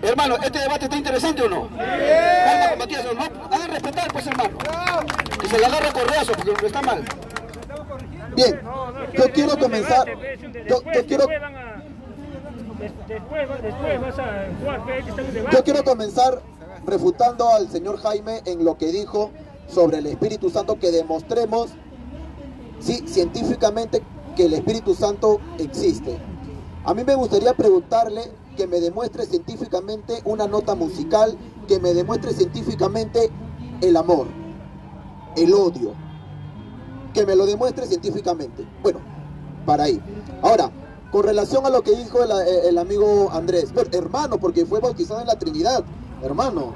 Hermano, ¿este debate está interesante o no? Calma con Matías, no, hagan respetar, pues, hermano. Que se le agarre correazo, porque está mal. Bien, yo quiero comenzar. Yo quiero comenzar refutando al señor Jaime en lo que dijo sobre el Espíritu Santo, que demostremos, sí, científicamente que el Espíritu Santo existe. A mí me gustaría preguntarle que me demuestre científicamente una nota musical, que me demuestre científicamente el amor, el odio, que me lo demuestre científicamente. Bueno, para ahí. Ahora, con relación a lo que dijo el amigo Andrés, bueno, hermano, porque fue bautizado en la Trinidad, hermano.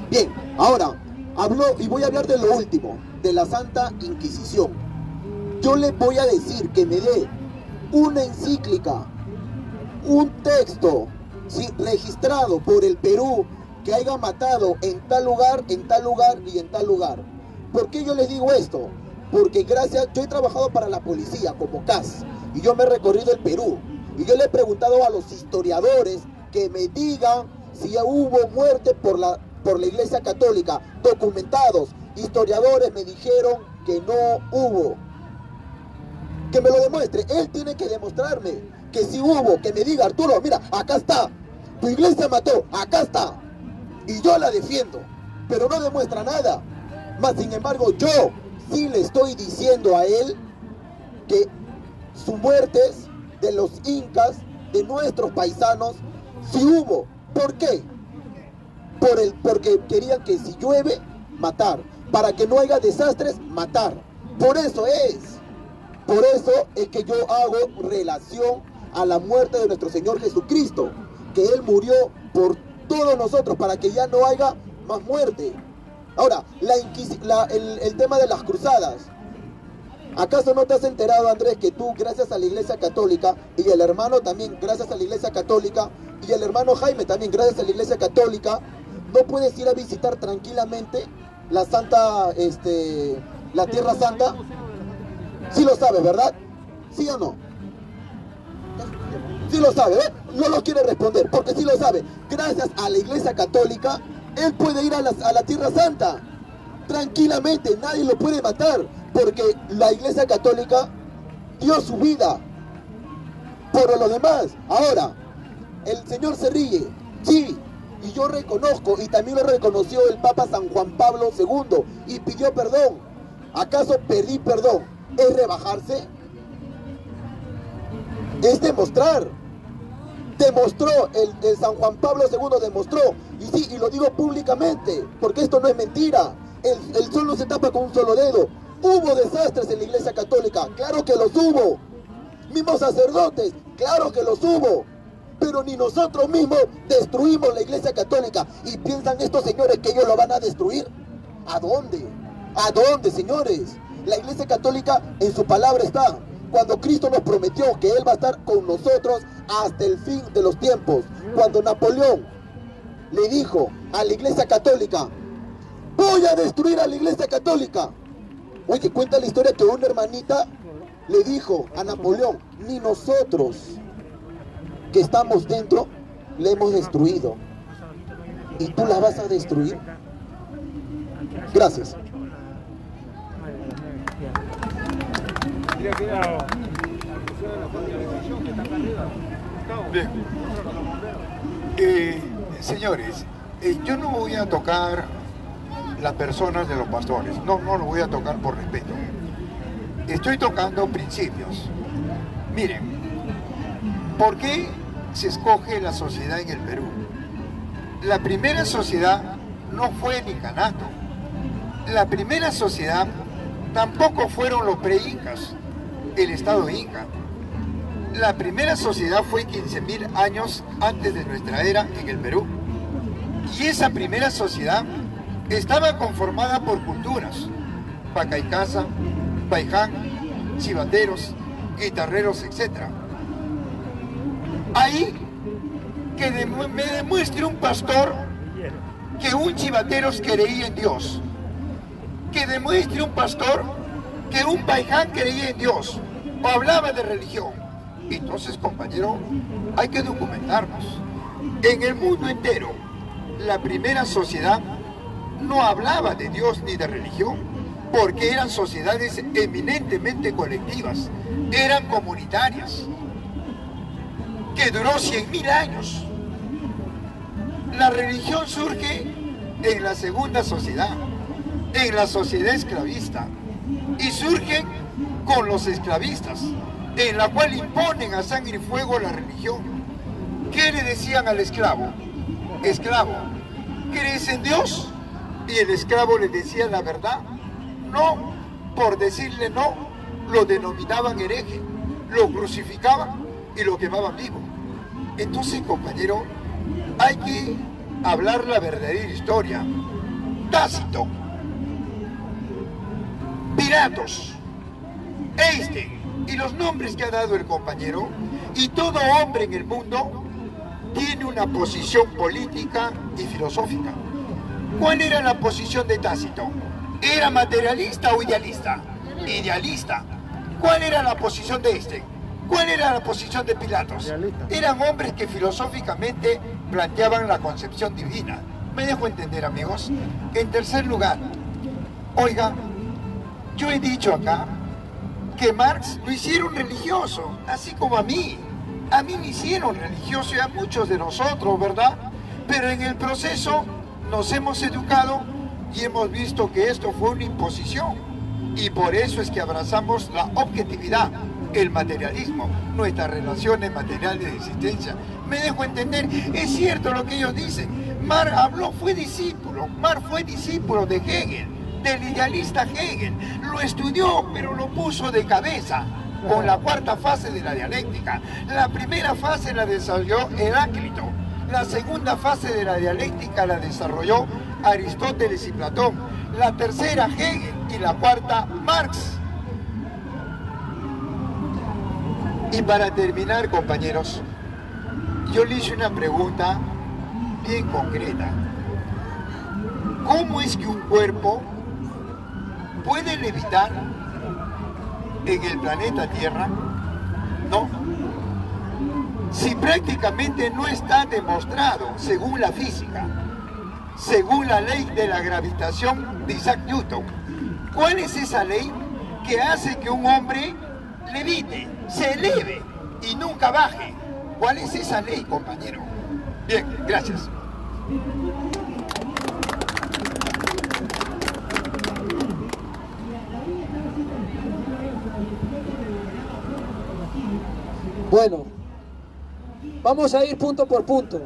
Bien, ahora, habló, y voy a hablar de lo último, de la Santa Inquisición. Yo le voy a decir que me dé una encíclica, un texto, ¿sí?, registrado por el Perú, que haya matado en tal lugar y en tal lugar. ¿Por qué yo les digo esto? Porque yo he trabajado para la policía como CAS, y yo me he recorrido el Perú, Y yo le he preguntado a los historiadores que me digan si hubo muerte por la Iglesia Católica, documentados. Historiadores me dijeron que no hubo. Que me lo demuestre. Él tiene que demostrarme que sí hubo, que me diga: Arturo, mira, acá está, tu iglesia mató, acá está, y yo la defiendo, pero no demuestra nada. Mas sin embargo, yo sí le estoy diciendo a él que sus muertes de los incas, de nuestros paisanos, sí hubo. ¿Por qué? Porque querían que si llueve, matar, para que no haya desastres, matar. Por eso es que yo hago relación a la muerte de nuestro Señor Jesucristo, que Él murió por todos nosotros, para que ya no haya más muerte. Ahora, el tema de las cruzadas. ¿Acaso no te has enterado, Andrés, que tú, gracias a la Iglesia Católica, y el hermano también, gracias a la Iglesia Católica, y el hermano Jaime también, gracias a la Iglesia Católica, no puedes ir a visitar tranquilamente la Tierra Santa? Sí lo sabes, ¿verdad? ¿Sí o no? Sí lo sabe, ¿eh? No lo quiere responder, porque sí lo sabe. Gracias a la Iglesia Católica, él puede ir a la Tierra Santa tranquilamente, nadie lo puede matar, porque la Iglesia Católica dio su vida por lo demás. Ahora, el Señor se ríe, sí, y yo reconozco, y también lo reconoció el Papa San Juan Pablo II, y pidió perdón. ¿Acaso pedir perdón es rebajarse? Es demostrar. Demostró, el San Juan Pablo II demostró, y sí, y lo digo públicamente, porque esto no es mentira. El sol no se tapa con un solo dedo. Hubo desastres en la Iglesia Católica, claro que los hubo. Mismos sacerdotes, claro que los hubo. Pero ni nosotros mismos destruimos la Iglesia Católica. ¿Y piensan estos señores que ellos lo van a destruir? ¿A dónde? ¿A dónde, señores? La Iglesia Católica en su palabra está. Cuando Cristo nos prometió que Él va a estar con nosotros hasta el fin de los tiempos. Cuando Napoleón le dijo a la Iglesia Católica: voy a destruir a la Iglesia Católica. Oye, cuenta la historia que una hermanita le dijo a Napoleón: ni nosotros que estamos dentro le hemos destruido, ¿y tú la vas a destruir? Gracias. Bien. Señores, yo no voy a tocar las personas de los pastores, no lo voy a tocar por respeto. Estoy tocando principios. Miren, ¿por qué se escoge la sociedad en el Perú? La primera sociedad no fue el incanato. La primera sociedad tampoco fueron los pre-incas, el estado inca. La primera sociedad fue 15.000 años antes de nuestra era en el Perú. Y esa primera sociedad estaba conformada por culturas: pacaicasa, paiján, chivateros, guitarreros, etc. Ahí que me demuestre un pastor que un chivateros creía en Dios, que demuestre un pastor que un paiján creía en Dios o hablaba de religión. Entonces, compañero, hay que documentarnos. En el mundo entero, la primera sociedad no hablaba de Dios ni de religión, porque eran sociedades eminentemente colectivas, eran comunitarias, que duró 100.000 años. La religión surge en la segunda sociedad, en la sociedad esclavista, y surge con los esclavistas, en la cual imponen a sangre y fuego la religión. ¿Qué le decían al esclavo? Esclavo, ¿crees en Dios? Y el esclavo le decía la verdad. No, por decirle no, lo denominaban hereje, lo crucificaban y lo quemaban vivo. Entonces, compañero, hay que hablar la verdadera historia. Tácito, Pilatos, Einstein y los nombres que ha dado el compañero, y todo hombre en el mundo tiene una posición política y filosófica. ¿Cuál era la posición de Tácito? ¿Era materialista o idealista? Idealista. ¿Cuál era la posición de este? ¿Cuál era la posición de Pilatos? Eran hombres que filosóficamente planteaban la concepción divina. ¿Me dejo entender, amigos? En tercer lugar, oiga, yo he dicho acá que Marx lo hicieron religioso, así como a mí. A mí me hicieron religioso y a muchos de nosotros, ¿verdad? Pero en el proceso nos hemos educado y hemos visto que esto fue una imposición. Y por eso es que abrazamos la objetividad, el materialismo, nuestras relaciones materiales de existencia. Me dejo entender, es cierto lo que ellos dicen. Marx habló, fue discípulo de Hegel, del idealista Hegel. Lo estudió, pero lo puso de cabeza con la cuarta fase de la dialéctica. La primera fase la desarrolló Heráclito. La segunda fase de la dialéctica la desarrolló Aristóteles y Platón. La tercera Hegel y la cuarta Marx. Y para terminar, compañeros, yo le hice una pregunta bien concreta. ¿Cómo es que un cuerpo puede levitar en el planeta Tierra? No. Si prácticamente no está demostrado, según la física, según la ley de la gravitación de Isaac Newton. ¿Cuál es esa ley que hace que un hombre levite, se eleve y nunca baje? ¿Cuál es esa ley, compañero? Bien, gracias. Bueno, vamos a ir punto por punto.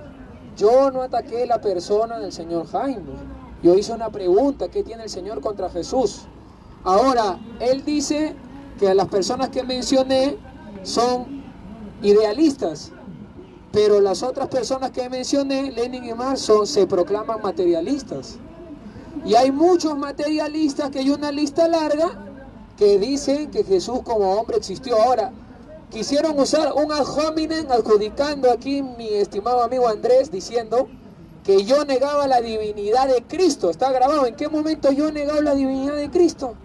Yo no ataqué la persona del señor Jaime. Yo hice una pregunta, ¿qué tiene el Señor contra Jesús? Ahora, él dice que las personas que mencioné son idealistas, pero las otras personas que mencioné, Lenin y Marx, se proclaman materialistas. Y hay muchos materialistas, que hay una lista larga, que dicen que Jesús como hombre existió. Ahora, quisieron usar un ad hominem, adjudicando aquí mi estimado amigo Andrés, diciendo que yo negaba la divinidad de Cristo. Está grabado. ¿En qué momento yo he negado la divinidad de Cristo?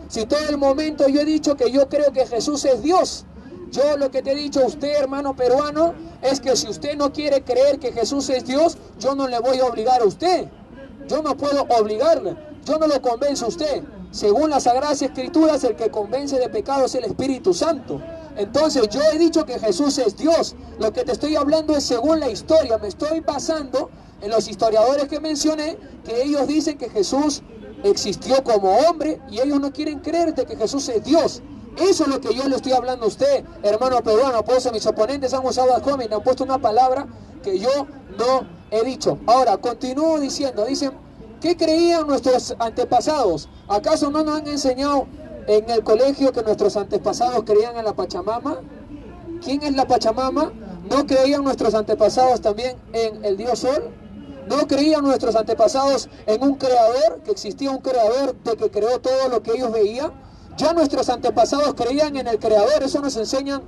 Si todo el momento yo he dicho que yo creo que Jesús es Dios. Yo lo que te he dicho a usted, hermano peruano, es que si usted no quiere creer que Jesús es Dios, yo no le voy a obligar a usted. Yo no puedo obligarle. Yo no lo convenzo a usted. Según las Sagradas Escrituras, el que convence de pecado es el Espíritu Santo. Entonces yo he dicho que Jesús es Dios. Lo que te estoy hablando es según la historia. Me estoy basando en los historiadores que mencioné, que ellos dicen que Jesús existió como hombre y ellos no quieren creerte que Jesús es Dios. Eso es lo que yo le estoy hablando a usted, hermano peruano. Por eso mis oponentes han usado ad hominem, han puesto una palabra que yo no he dicho. Ahora, continúo diciendo, dicen, ¿qué creían nuestros antepasados? ¿Acaso no nos han enseñado en el colegio que nuestros antepasados creían en la Pachamama? ¿Quién es la Pachamama? ¿No creían nuestros antepasados también en el Dios Sol? ¿No creían nuestros antepasados en un creador, que existía un creador de que creó todo lo que ellos veían? Ya nuestros antepasados creían en el creador, eso nos enseñan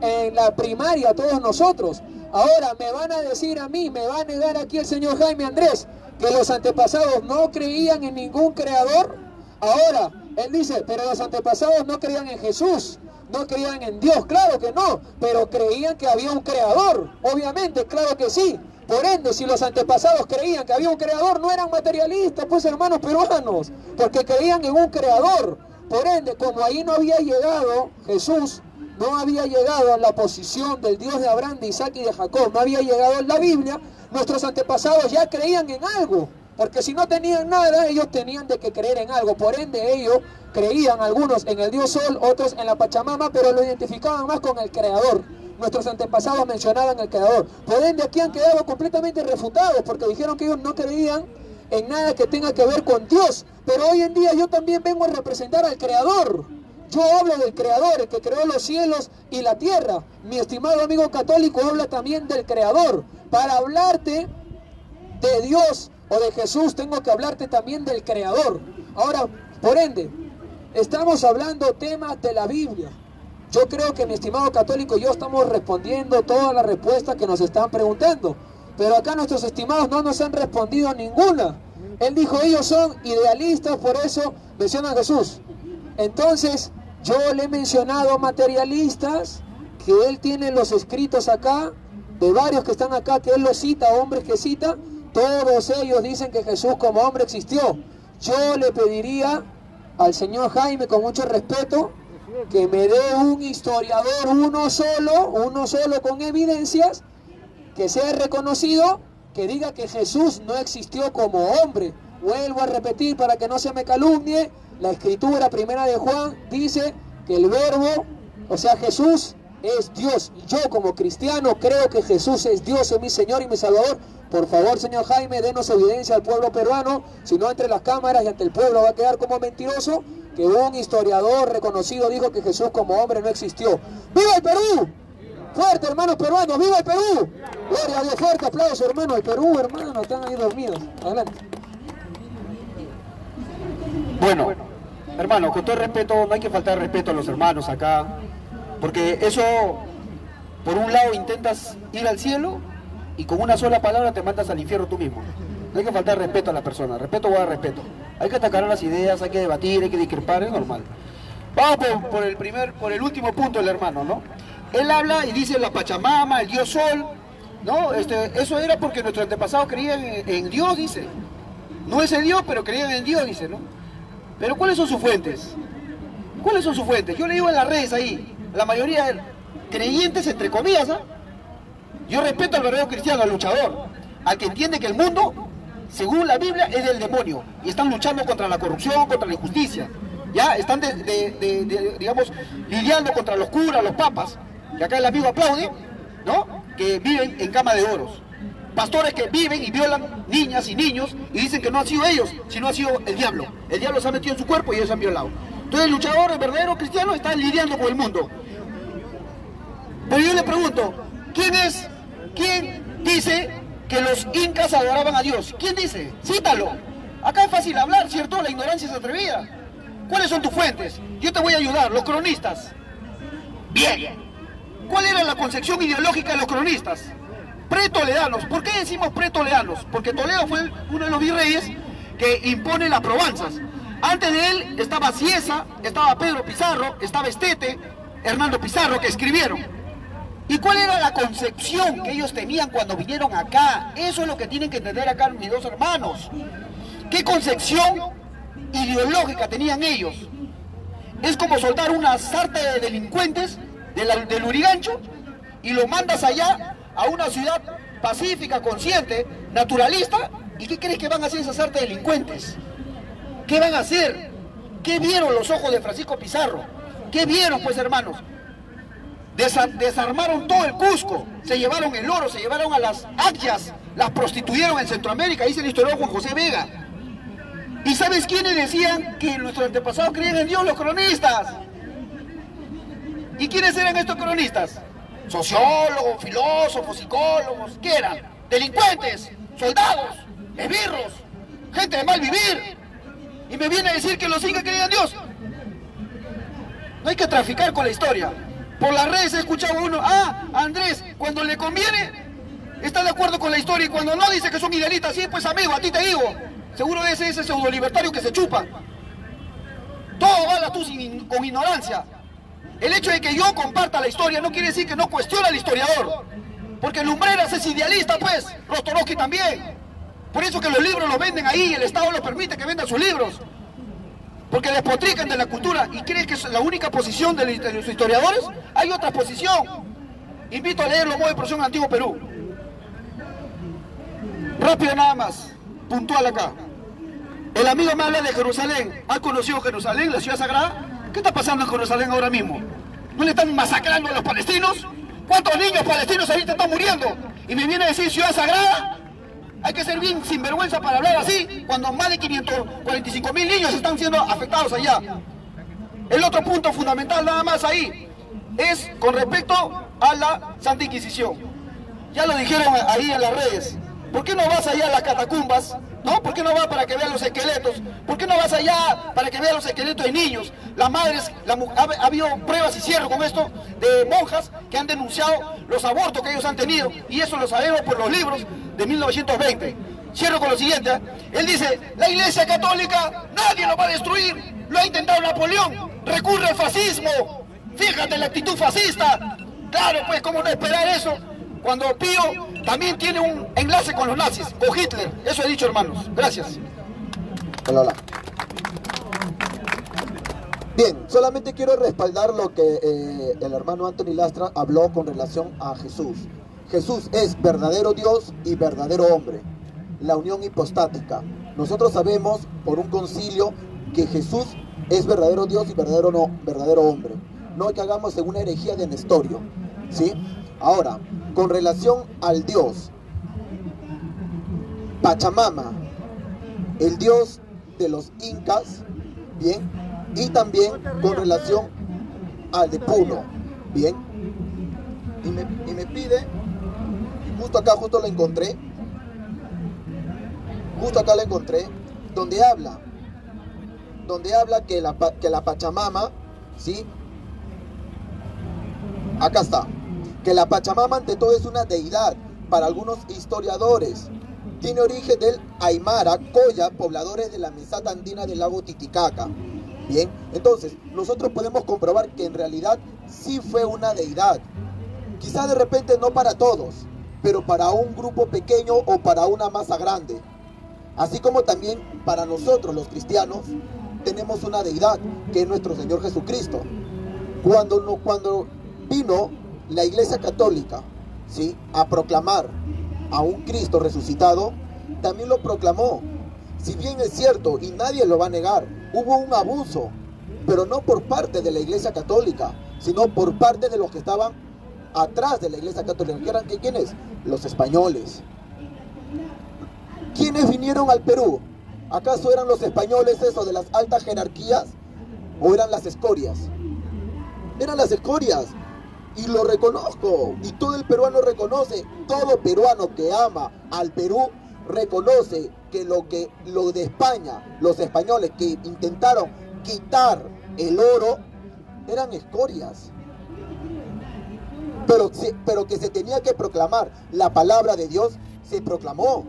en la primaria a todos nosotros. Ahora me van a decir a mí, me va a negar aquí el señor Jaime Andrés, que los antepasados no creían en ningún creador. Ahora, él dice, pero los antepasados no creían en Jesús, no creían en Dios. Claro que no, pero creían que había un creador, obviamente, claro que sí. Por ende, si los antepasados creían que había un creador, no eran materialistas, pues hermanos peruanos, porque creían en un creador. Por ende, como ahí no había llegado Jesús, no había llegado a la posición del Dios de Abraham, de Isaac y de Jacob, no había llegado en la Biblia, nuestros antepasados ya creían en algo, porque si no tenían nada, ellos tenían de que creer en algo. Por ende, ellos creían, algunos en el Dios Sol, otros en la Pachamama, pero lo identificaban más con el Creador. Nuestros antepasados mencionaban el Creador. Por ende, aquí han quedado completamente refutados, porque dijeron que ellos no creían en nada que tenga que ver con Dios. Pero hoy en día yo también vengo a representar al Creador. Yo hablo del Creador, el que creó los cielos y la tierra. Mi estimado amigo católico habla también del Creador. Para hablarte de Dios o de Jesús, tengo que hablarte también del Creador. Ahora, por ende, estamos hablando temas de la Biblia. Yo creo que mi estimado católico y yo estamos respondiendo todas las respuestas que nos están preguntando. Pero acá nuestros estimados no nos han respondido ninguna. Él dijo, ellos son idealistas, por eso mencionan a Jesús. Entonces, yo le he mencionado materialistas que él tiene los escritos acá, de varios que están acá, que él los cita, hombres que cita, todos ellos dicen que Jesús como hombre existió. Yo le pediría al señor Jaime, con mucho respeto, que me dé un historiador, uno solo con evidencias, que sea reconocido, que diga que Jesús no existió como hombre. Vuelvo a repetir para que no se me calumnie, la escritura primera de Juan dice que el verbo, o sea Jesús, es Dios. Y yo como cristiano creo que Jesús es Dios, es mi Señor y mi Salvador. Por favor, señor Jaime, denos evidencia al pueblo peruano, si no entre las cámaras y ante el pueblo va a quedar como mentiroso, que un historiador reconocido dijo que Jesús como hombre no existió. ¡Viva el Perú! Fuerte, hermanos peruanos, ¡viva el Perú! Gloria a Dios, fuerte aplauso, hermanos del Perú, hermanos, están ahí dormidos. Adelante. Bueno, hermano, con todo el respeto, no hay que faltar respeto a los hermanos acá, porque eso, por un lado intentas ir al cielo y con una sola palabra te mandas al infierno tú mismo. No hay que faltar respeto a las personas, respeto o respeto. Hay que atacar las ideas, hay que debatir, hay que discrepar, es normal. Vamos por el último punto del hermano, ¿no? Él habla y dice la Pachamama, el Dios Sol, ¿no? Eso era porque nuestros antepasados creían en Dios, dice. No es el Dios, pero creían en Dios, dice, ¿no? Pero ¿cuáles son sus fuentes? ¿Cuáles son sus fuentes? Yo le digo en las redes ahí, la mayoría creyentes entre comillas, ¿eh? Yo respeto al verdadero cristiano, al luchador, al que entiende que el mundo, según la Biblia, es del demonio y están luchando contra la corrupción, contra la injusticia. Ya están, digamos, lidiando contra los curas, los papas, que acá el amigo aplaude, ¿no? Que viven en cama de oros. Pastores que viven y violan niñas y niños y dicen que no han sido ellos, sino ha sido el diablo. El diablo se ha metido en su cuerpo y ellos se han violado. Entonces el luchador, el verdadero cristiano, está lidiando con el mundo. Pero yo le pregunto, ¿quién dice que los incas adoraban a Dios? ¿Quién dice? Cítalo. Acá es fácil hablar, ¿cierto? La ignorancia es atrevida. ¿Cuáles son tus fuentes? Yo te voy a ayudar, los cronistas. Bien. ¿Cuál era la concepción ideológica de los cronistas? Pretoledanos. ¿Por qué decimos pretoledanos? Porque Toledo fue uno de los virreyes que impone las Provenzas. Antes de él estaba Cieza, estaba Pedro Pizarro, estaba Estete, Hernando Pizarro, que escribieron. ¿Y cuál era la concepción que ellos tenían cuando vinieron acá? Eso es lo que tienen que entender acá mis dos hermanos. ¿Qué concepción ideológica tenían ellos? Es como soltar una sarta de delincuentes del Lurigancho y lo mandas allá a una ciudad pacífica, consciente, naturalista. ¿Y qué crees que van a hacer esas sarta de delincuentes? ¿Qué van a hacer? ¿Qué vieron los ojos de Francisco Pizarro? ¿Qué vieron, pues, hermanos? Desarmaron todo el Cusco, se llevaron el oro, se llevaron a las ayas, las prostituyeron en Centroamérica, dice el historiador Juan José Vega. ¿Y sabes quiénes decían que nuestros antepasados creían en Dios? Los cronistas. ¿Y quiénes eran estos cronistas? Sociólogos, filósofos, psicólogos, ¿qué eran? Delincuentes, soldados, esbirros, gente de mal vivir. Y me viene a decir que los incas creían en Dios. No hay que traficar con la historia. Por las redes he escuchado uno, Andrés, cuando le conviene, está de acuerdo con la historia, y cuando no, dice que son idealistas. Sí, pues amigo, a ti te digo, seguro es ese pseudo libertario que se chupa. Todo vale tú con ignorancia. El hecho de que yo comparta la historia no quiere decir que no cuestione al historiador, porque Lumbreras es idealista, pues, Rostorowski también. Por eso que los libros los venden ahí, el Estado los permite que vendan sus libros, porque despotrican de la cultura. ¿Y creen que es la única posición de los historiadores? Hay otra posición. Invito a leer los modos de expresión Antiguo Perú. Rápido nada más, puntual acá. El amigo me habla de Jerusalén. ¿Ha conocido Jerusalén, la ciudad sagrada? ¿Qué está pasando en Jerusalén ahora mismo? ¿No le están masacrando a los palestinos? ¿Cuántos niños palestinos ahorita están muriendo? Y me viene a decir ciudad sagrada. Hay que ser bien sinvergüenza para hablar así, cuando más de 545.000 niños están siendo afectados allá. El otro punto fundamental nada más ahí es con respecto a la Santa Inquisición. Ya lo dijeron ahí en las redes. ¿Por qué no vas allá a las catacumbas? ¿No? ¿Por qué no vas para que vean los esqueletos? ¿Por qué no vas allá para que vean los esqueletos de niños? Las madres, ha habido pruebas, y cierro con esto, de monjas que han denunciado los abortos que ellos han tenido, y eso lo sabemos por los libros de 1920. Cierro con lo siguiente. Él dice, la Iglesia Católica nadie lo va a destruir, lo ha intentado Napoleón, recurre al fascismo. Fíjate la actitud fascista. Claro, pues, ¿cómo no esperar eso? Cuando Pío también tiene un enlace con los nazis, con Hitler. Eso he dicho, hermanos. Gracias. Hola. Bien, solamente quiero respaldar lo que el hermano Anthony Lastra habló con relación a Jesús. Jesús es verdadero Dios y verdadero hombre, la unión hipostática. Nosotros sabemos por un concilio que Jesús es verdadero Dios y verdadero hombre. No que hagamos en una herejía de Nestorio, ¿sí? Ahora, con relación al Dios, Pachamama, el Dios de los incas, ¿bien? Y también con relación al de Puno, ¿bien? Y me pide, justo acá, justo la encontré, donde habla que la Pachamama, ¿sí? Acá está, que la Pachamama ante todo es una deidad para algunos historiadores. Tiene origen del Aymara, Coya, pobladores de la meseta andina del lago Titicaca. Bien, entonces nosotros podemos comprobar que en realidad sí fue una deidad. Quizá de repente no para todos, pero para un grupo pequeño o para una masa grande. Así como también para nosotros los cristianos tenemos una deidad que es nuestro Señor Jesucristo. Cuando vino la Iglesia Católica, ¿sí?, a proclamar a un Cristo resucitado, también lo proclamó. Si bien es cierto, y nadie lo va a negar, hubo un abuso, pero no por parte de la Iglesia Católica, sino por parte de los que estaban atrás de la Iglesia Católica. ¿Que eran quiénes? Los españoles. ¿Quiénes vinieron al Perú? ¿Acaso eran los españoles esos de las altas jerarquías? ¿O eran las escorias? Eran las escorias. Y lo reconozco, y todo el peruano reconoce, todo peruano que ama al Perú reconoce que lo de España, los españoles que intentaron quitar el oro, eran escorias. Pero que se tenía que proclamar la palabra de Dios, se proclamó.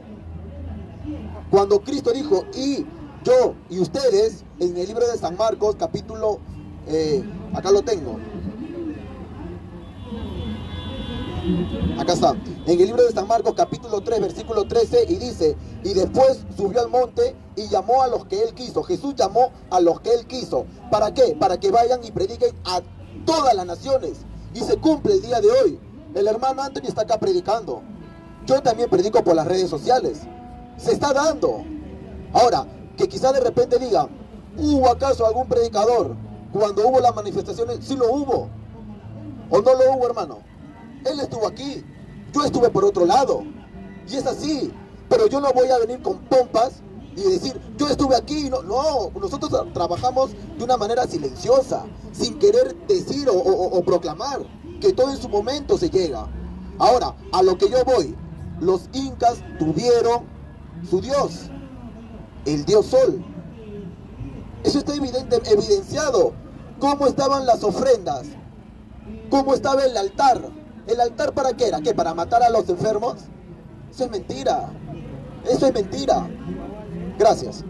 Cuando Cristo dijo, y yo y ustedes, en el libro de San Marcos, capítulo, acá lo tengo, acá está, en el libro de San Marcos capítulo 3 versículo 13, y dice, y después subió al monte y llamó a los que él quiso. Jesús llamó a los que él quiso. ¿Para qué? Para que vayan y prediquen a todas las naciones. Y se cumple el día de hoy. El hermano Anthony está acá predicando. Yo también predico por las redes sociales. Se está dando. Ahora, que quizá de repente digan, ¿hubo acaso algún predicador cuando hubo las manifestaciones? Sí lo hubo. ¿O no lo hubo, hermano? Él estuvo aquí, yo estuve por otro lado, y es así, pero yo no voy a venir con pompas y decir, yo estuve aquí. No, nosotros trabajamos de una manera silenciosa, sin querer decir o proclamar, que todo en su momento se llega. Ahora, a lo que yo voy, los incas tuvieron su dios, el dios Sol. Eso está evidenciado, cómo estaban las ofrendas, cómo estaba el altar. ¿El altar para qué era? ¿Qué? ¿Para matar a los enfermos? Eso es mentira. Eso es mentira. Gracias.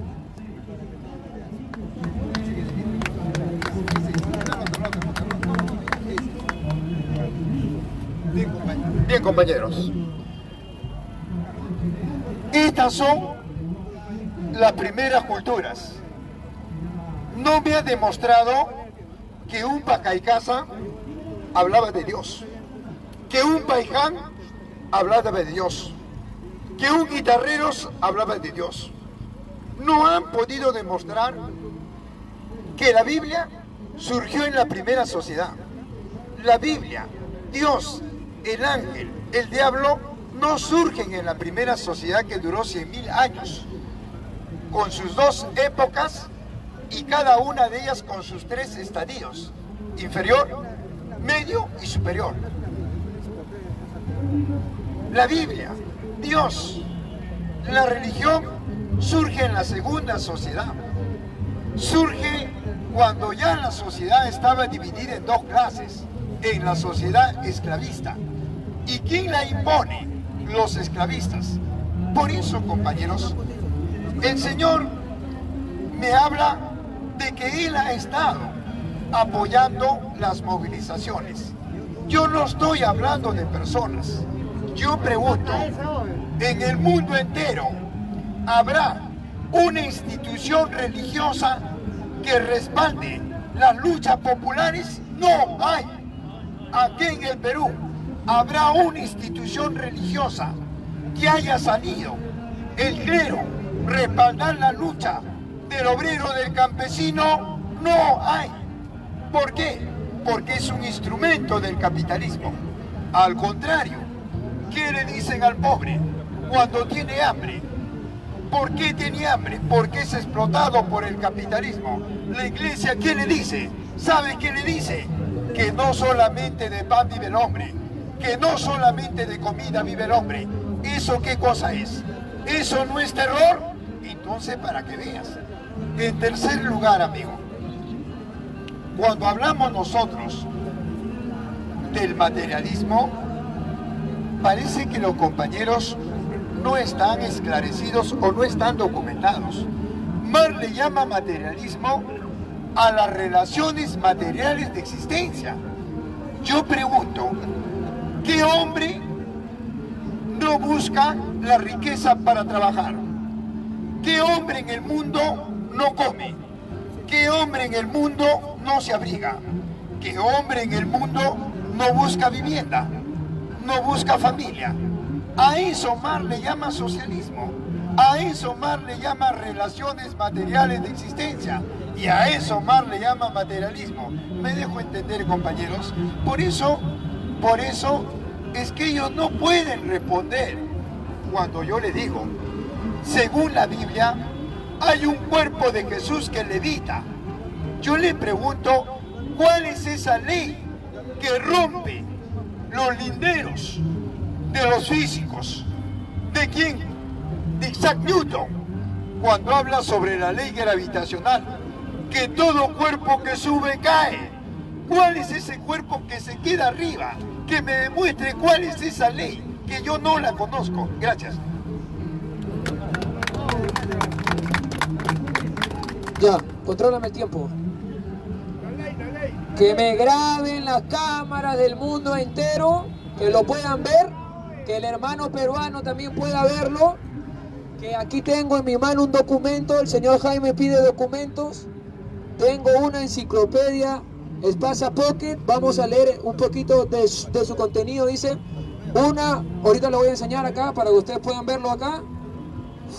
Bien, compañeros. Estas son las primeras culturas. No me ha demostrado que un Pacaicasa hablaba de Dios, que un paiján hablaba de Dios, que un guitarreros hablaba de Dios. No han podido demostrar que la Biblia surgió en la primera sociedad. La Biblia, Dios, el ángel, el diablo, no surgen en la primera sociedad que duró 100.000 años, con sus dos épocas y cada una de ellas con sus tres estadios, inferior, medio y superior. La Biblia, Dios, la religión surge en la segunda sociedad. Surge cuando ya la sociedad estaba dividida en dos clases, en la sociedad esclavista. ¿Y quién la impone? Los esclavistas. Por eso, compañeros, el Señor me habla de que Él ha estado apoyando las movilizaciones. Yo no estoy hablando de personas. Yo pregunto, ¿en el mundo entero habrá una institución religiosa que respalde las luchas populares? No hay. Aquí en el Perú habrá una institución religiosa que haya salido el clero respaldar la lucha del obrero, del campesino. No hay. ¿Por qué? Porque es un instrumento del capitalismo. Al contrario, ¿qué le dicen al pobre cuando tiene hambre? ¿Por qué tiene hambre? Porque es explotado por el capitalismo. La iglesia, ¿qué le dice? ¿Sabe qué le dice? Que no solamente de pan vive el hombre, que no solamente de comida vive el hombre. ¿Eso qué cosa es? ¿Eso no es terror? Entonces, para que veas. En tercer lugar, amigo, cuando hablamos nosotros del materialismo, parece que los compañeros no están esclarecidos o no están documentados. Marx le llama materialismo a las relaciones materiales de existencia. Yo pregunto, ¿qué hombre no busca la riqueza para trabajar? ¿Qué hombre en el mundo no come? ¿Qué hombre en el mundo no se abriga? ¿Qué hombre en el mundo no busca vivienda? No busca familia. A eso Marx le llama socialismo. A eso Marx le llama relaciones materiales de existencia. Y a eso Marx le llama materialismo. ¿Me dejo entender, compañeros? Por eso es que ellos no pueden responder cuando yo les digo, según la Biblia, hay un cuerpo de Jesús que levita. Yo le pregunto, ¿cuál es esa ley que rompe los linderos de los físicos? ¿De quién? De Isaac Newton, cuando habla sobre la ley gravitacional, que todo cuerpo que sube cae. ¿Cuál es ese cuerpo que se queda arriba? Que me demuestre cuál es esa ley, que yo no la conozco. Gracias. Ya, contrólame el tiempo. Que me graben las cámaras del mundo entero, que lo puedan ver, que el hermano peruano también pueda verlo, que aquí tengo en mi mano un documento, el señor Jaime pide documentos, tengo una enciclopedia Espasa Pocket, vamos a leer un poquito de su contenido. Dice, ahorita lo voy a enseñar acá para que ustedes puedan verlo acá.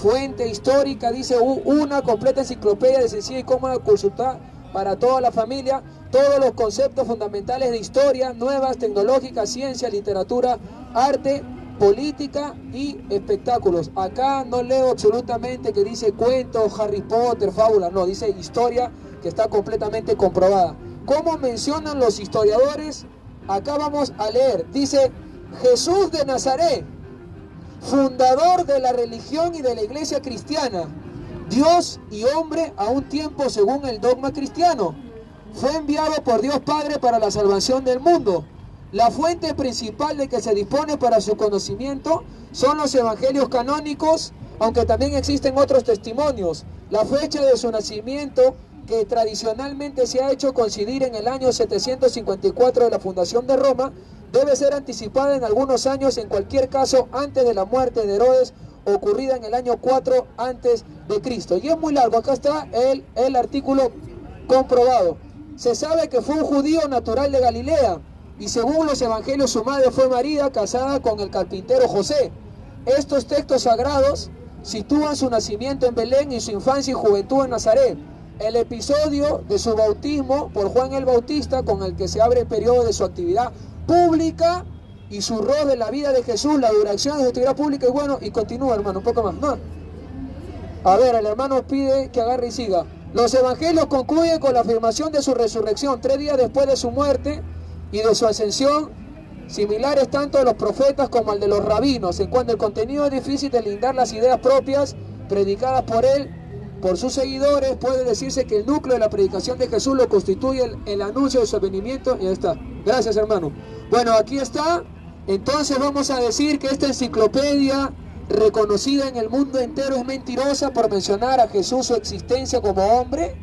Fuente histórica, dice, una completa enciclopedia de sencilla y cómoda consultar para toda la familia, todos los conceptos fundamentales de historia, nuevas, tecnológicas, ciencia, literatura, arte, política y espectáculos. Acá no leo absolutamente que dice cuentos, Harry Potter, fábulas, no, dice historia que está completamente comprobada. ¿Cómo mencionan los historiadores? Acá vamos a leer, dice, Jesús de Nazaret, fundador de la religión y de la iglesia cristiana, Dios y hombre a un tiempo según el dogma cristiano, fue enviado por Dios Padre para la salvación del mundo. La fuente principal de que se dispone para su conocimiento son los evangelios canónicos, aunque también existen otros testimonios. La fecha de su nacimiento, que tradicionalmente se ha hecho coincidir en el año 754 de la fundación de Roma, debe ser anticipada en algunos años, en cualquier caso antes de la muerte de Herodes, ocurrida en el año 4 antes de Cristo. Y es muy largo, acá está el artículo comprobado. Se sabe que fue un judío natural de Galilea, y según los evangelios su madre fue María, casada con el carpintero José. Estos textos sagrados sitúan su nacimiento en Belén y su infancia y juventud en Nazaret. El episodio de su bautismo por Juan el Bautista, con el que se abre el periodo de su actividad pública, y su rol de la vida de Jesús, la duración de su actividad pública, y bueno, y continúa, hermano, un poco más. No. A ver, el hermano pide que agarre y siga. Los evangelios concluyen con la afirmación de su resurrección 3 días después de su muerte y de su ascensión, similares tanto a los profetas como al de los rabinos. En cuanto al contenido es difícil deslindar las ideas propias predicadas por él, por sus seguidores. Puede decirse que el núcleo de la predicación de Jesús lo constituye el anuncio de su advenimiento. Y ahí está. Gracias, hermano. Bueno, aquí está. Entonces vamos a decir que esta enciclopedia, reconocida en el mundo entero, es mentirosa por mencionar a Jesús, su existencia como hombre.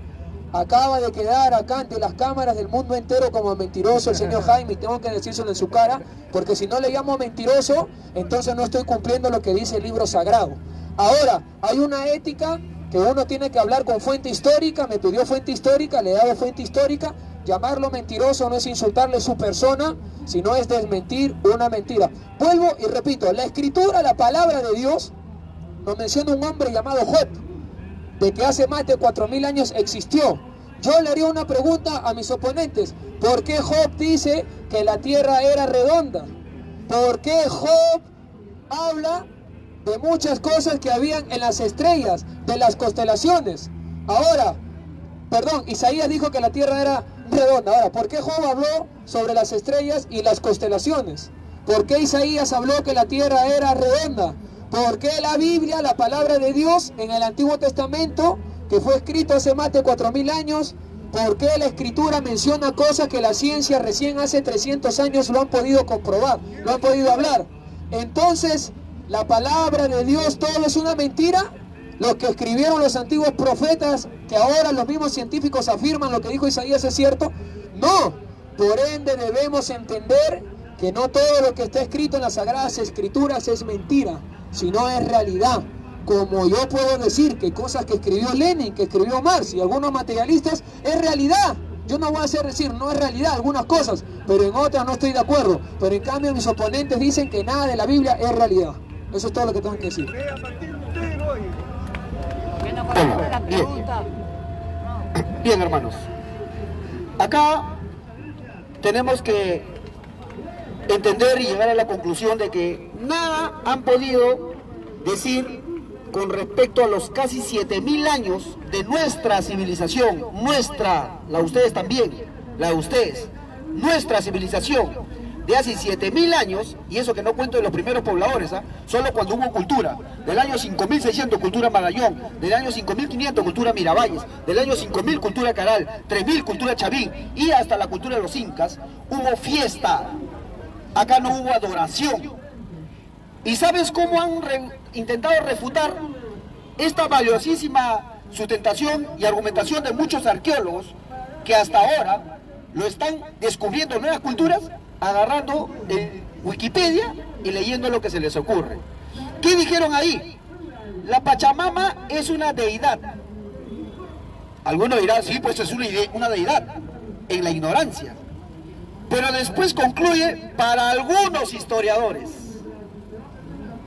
Acaba de quedar acá ante las cámaras del mundo entero como mentiroso el señor Jaime, y tengo que decírselo en su cara, porque si no le llamo mentiroso, entonces no estoy cumpliendo lo que dice el libro sagrado. Ahora, hay una ética que uno tiene que hablar con fuente histórica. Me pidió fuente histórica, le he dado fuente histórica. Llamarlo mentiroso no es insultarle su persona, sino es desmentir una mentira. Vuelvo y repito, la escritura, la palabra de Dios, nos menciona un hombre llamado Job, de que hace más de 4000 años existió. Yo le haría una pregunta a mis oponentes: ¿por qué Job dice que la tierra era redonda? ¿Por qué Job habla de muchas cosas que habían en las estrellas, de las constelaciones? Ahora, perdón, Isaías dijo que la tierra era redonda. Ahora, ¿por qué Job habló sobre las estrellas y las constelaciones? ¿Por qué Isaías habló que la tierra era redonda? ¿Por qué la Biblia, la palabra de Dios en el Antiguo Testamento, que fue escrito hace más de 4000 años, por qué la escritura menciona cosas que la ciencia recién hace 300 años lo han podido comprobar, lo han podido hablar? Entonces, la palabra de Dios, todo es una mentira. Lo que escribieron los antiguos profetas, que ahora los mismos científicos afirman lo que dijo Isaías es cierto. No, por ende debemos entender que no todo lo que está escrito en las Sagradas Escrituras es mentira, sino es realidad. Como yo puedo decir que cosas que escribió Lenin, que escribió Marx y algunos materialistas, es realidad. Yo no voy a hacer decir no es realidad algunas cosas, pero en otras no estoy de acuerdo. Pero en cambio mis oponentes dicen que nada de la Biblia es realidad. Eso es todo lo que tengo que decir. Bien, hermanos, acá tenemos que entender y llegar a la conclusión de que nada han podido decir con respecto a los casi 7000 años de nuestra civilización, nuestra, la de ustedes también, la de ustedes, nuestra civilización de hace 7000 años, y eso que no cuento de los primeros pobladores, solo cuando hubo cultura, del año 5600 cultura Magallón, del año 5500 cultura Miravalles, del año 5000 cultura Caral, 3000 cultura Chavín, y hasta la cultura de los incas, hubo fiesta, acá no hubo adoración. ¿Y sabes cómo han intentado refutar esta valiosísima sustentación y argumentación de muchos arqueólogos que hasta ahora lo están descubriendo nuevas culturas? Agarrando el Wikipedia y leyendo lo que se les ocurre. ¿Qué dijeron ahí? La Pachamama es una deidad. Algunos dirán, sí, pues es una deidad, en la ignorancia. Pero después concluye, para algunos historiadores,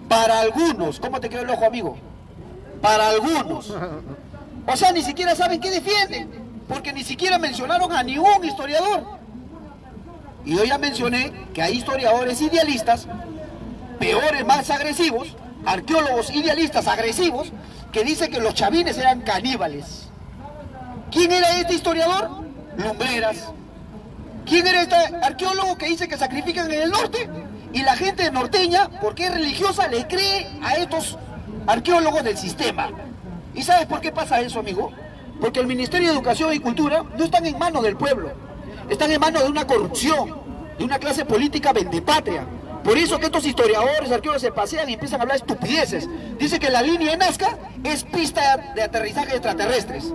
para algunos, ¿cómo te quedó el ojo, amigo? Para algunos. O sea, ni siquiera saben qué defienden, porque ni siquiera mencionaron a ningún historiador. Y yo ya mencioné que hay historiadores idealistas, peores, más agresivos, arqueólogos idealistas agresivos, que dicen que los chavines eran caníbales. ¿Quién era este historiador? Lumbreras. ¿Quién era este arqueólogo que dice que sacrifican en el norte? Y la gente norteña, porque es religiosa, le cree a estos arqueólogos del sistema. ¿Y sabes por qué pasa eso, amigo? Porque el Ministerio de Educación y Cultura no están en manos del pueblo. Están en manos de una corrupción, de una clase política vendepatria. Por eso que estos historiadores, arqueólogos se pasean y empiezan a hablar estupideces. Dice que la línea de Nazca es pista de aterrizaje de extraterrestres.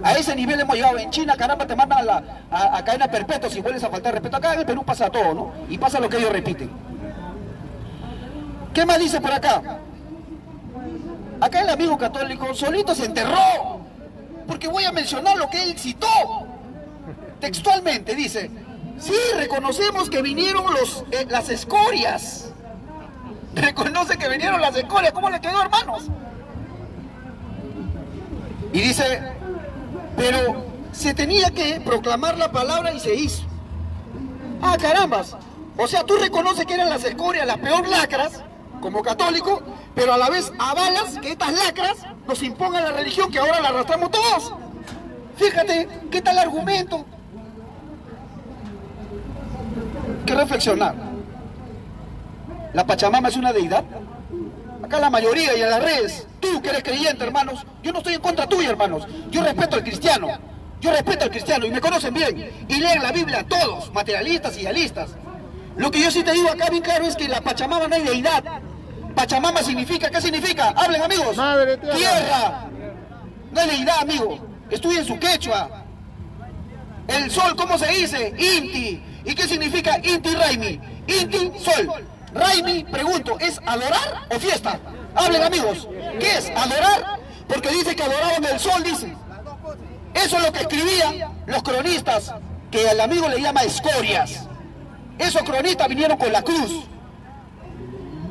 A ese nivel hemos llegado. En China, caramba, te mandan a cadena perpetua si vuelves a faltar respeto. Acá en el Perú pasa todo, ¿no? Y pasa lo que ellos repiten. ¿Qué más dice por acá? Acá el amigo católico solito se enterró, porque voy a mencionar lo que él citó. Textualmente dice, sí, reconocemos que vinieron las escorias. Reconoce que vinieron las escorias. ¿Cómo le quedó, hermanos? Y dice, pero se tenía que proclamar la palabra y se hizo. Ah, carambas. O sea, tú reconoces que eran las escorias, las peor lacras, como católico, pero a la vez avalas que estas lacras nos impongan la religión que ahora la arrastramos todos. Fíjate, ¿qué tal argumento? Que reflexionar. ¿La Pachamama es una deidad? Acá la mayoría y en las redes, tú que eres creyente, hermanos, yo no estoy en contra tuya, hermanos, yo respeto al cristiano, y me conocen bien, y leen la Biblia todos, materialistas y idealistas. Lo que yo sí te digo acá bien claro es que la Pachamama no hay deidad. Pachamama significa, ¿qué significa? Hablen, amigos. Madre tierra. No hay deidad, amigo. Estudien su quechua. El sol, ¿cómo se dice? Inti. ¿Y qué significa Inti Raimi? Inti, sol. Raimi, pregunto, ¿es adorar o fiesta? Hablen, amigos. ¿Qué es? ¿Adorar? Porque dice que adoraban el sol, dice. Eso es lo que escribían los cronistas, que el amigo le llama escorias. Esos cronistas vinieron con la cruz.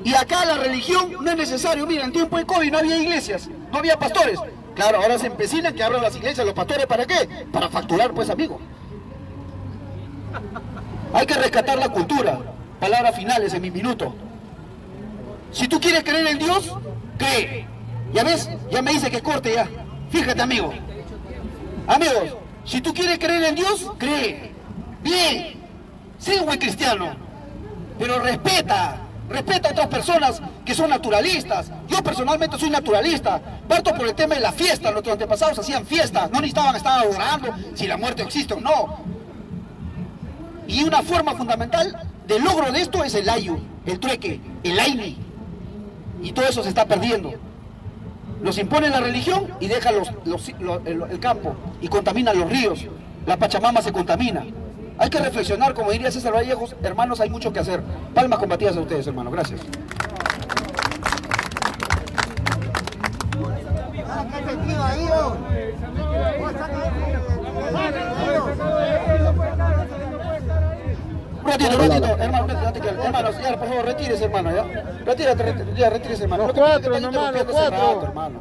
Y acá la religión no es necesario. Mira, en tiempo de COVID no había iglesias, no había pastores. Claro, ahora se empecinan que abran las iglesias, los pastores, ¿para qué? Para facturar, pues, amigo. Hay que rescatar la cultura. Palabras finales en mi minuto. Si tú quieres creer en Dios, cree. ¿Ya ves? Ya me dice que corte ya. Fíjate, amigo. Amigos, si tú quieres creer en Dios, cree. Bien. Sé un buen cristiano. Pero respeta a otras personas que son naturalistas. Yo personalmente soy naturalista. Parto por el tema de la fiesta. Nuestros antepasados hacían fiesta. No necesitaban estar adorando si la muerte existe o no. Y una forma fundamental de logro de esto es el ayu, el trueque, el aini. Y todo eso se está perdiendo. Nos impone la religión y deja el campo y contamina los ríos. La Pachamama se contamina. Hay que reflexionar, como diría César Vallejos, hermanos, hay mucho que hacer. Palmas combatidas a ustedes, hermanos. Gracias. Un ratito, hermanos, ya, por favor, retírese, hermano, ya. Retírese, hermano. Los cuatro, nomás, los cuatro. Hermano.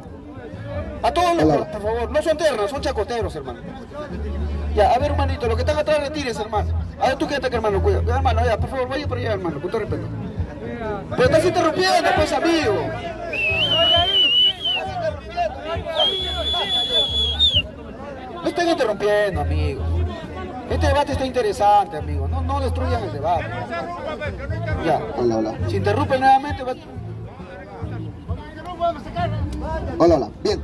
A todos los, por favor, no son ternos, son chacoteros, hermano. Ya, a ver, hermanito, los que están atrás, retírese, hermano. A ver, tú quédate acá, hermano, cuida. Hermano, ya, por favor, vaya por allá, hermano, con todo respeto. Pero estás interrumpiendo, pues, amigo. No están interrumpiendo, amigo. Este debate está interesante, amigo. No destruyan el debate. Ya. Hola. Si interrumpen nuevamente, va... Hola. Bien.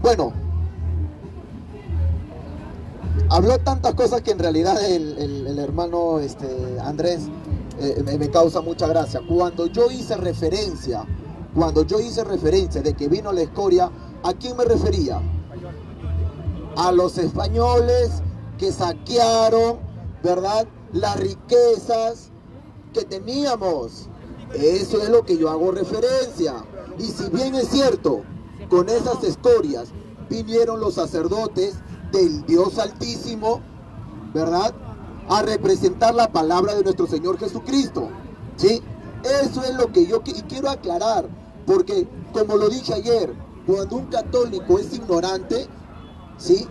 Bueno. Habló tantas cosas que en realidad el hermano Andrés me causa mucha gracia. Cuando yo hice referencia de que vino la escoria, ¿a quién me refería? A los españoles que saquearon, ¿verdad?, las riquezas que teníamos. Eso es lo que yo hago referencia. Y si bien es cierto, con esas escorias vinieron los sacerdotes del Dios Altísimo, ¿verdad?, a representar la palabra de nuestro Señor Jesucristo, ¿sí? Eso es lo que yo quiero aclarar, porque como lo dije ayer, cuando un católico es ignorante, ¿sí?,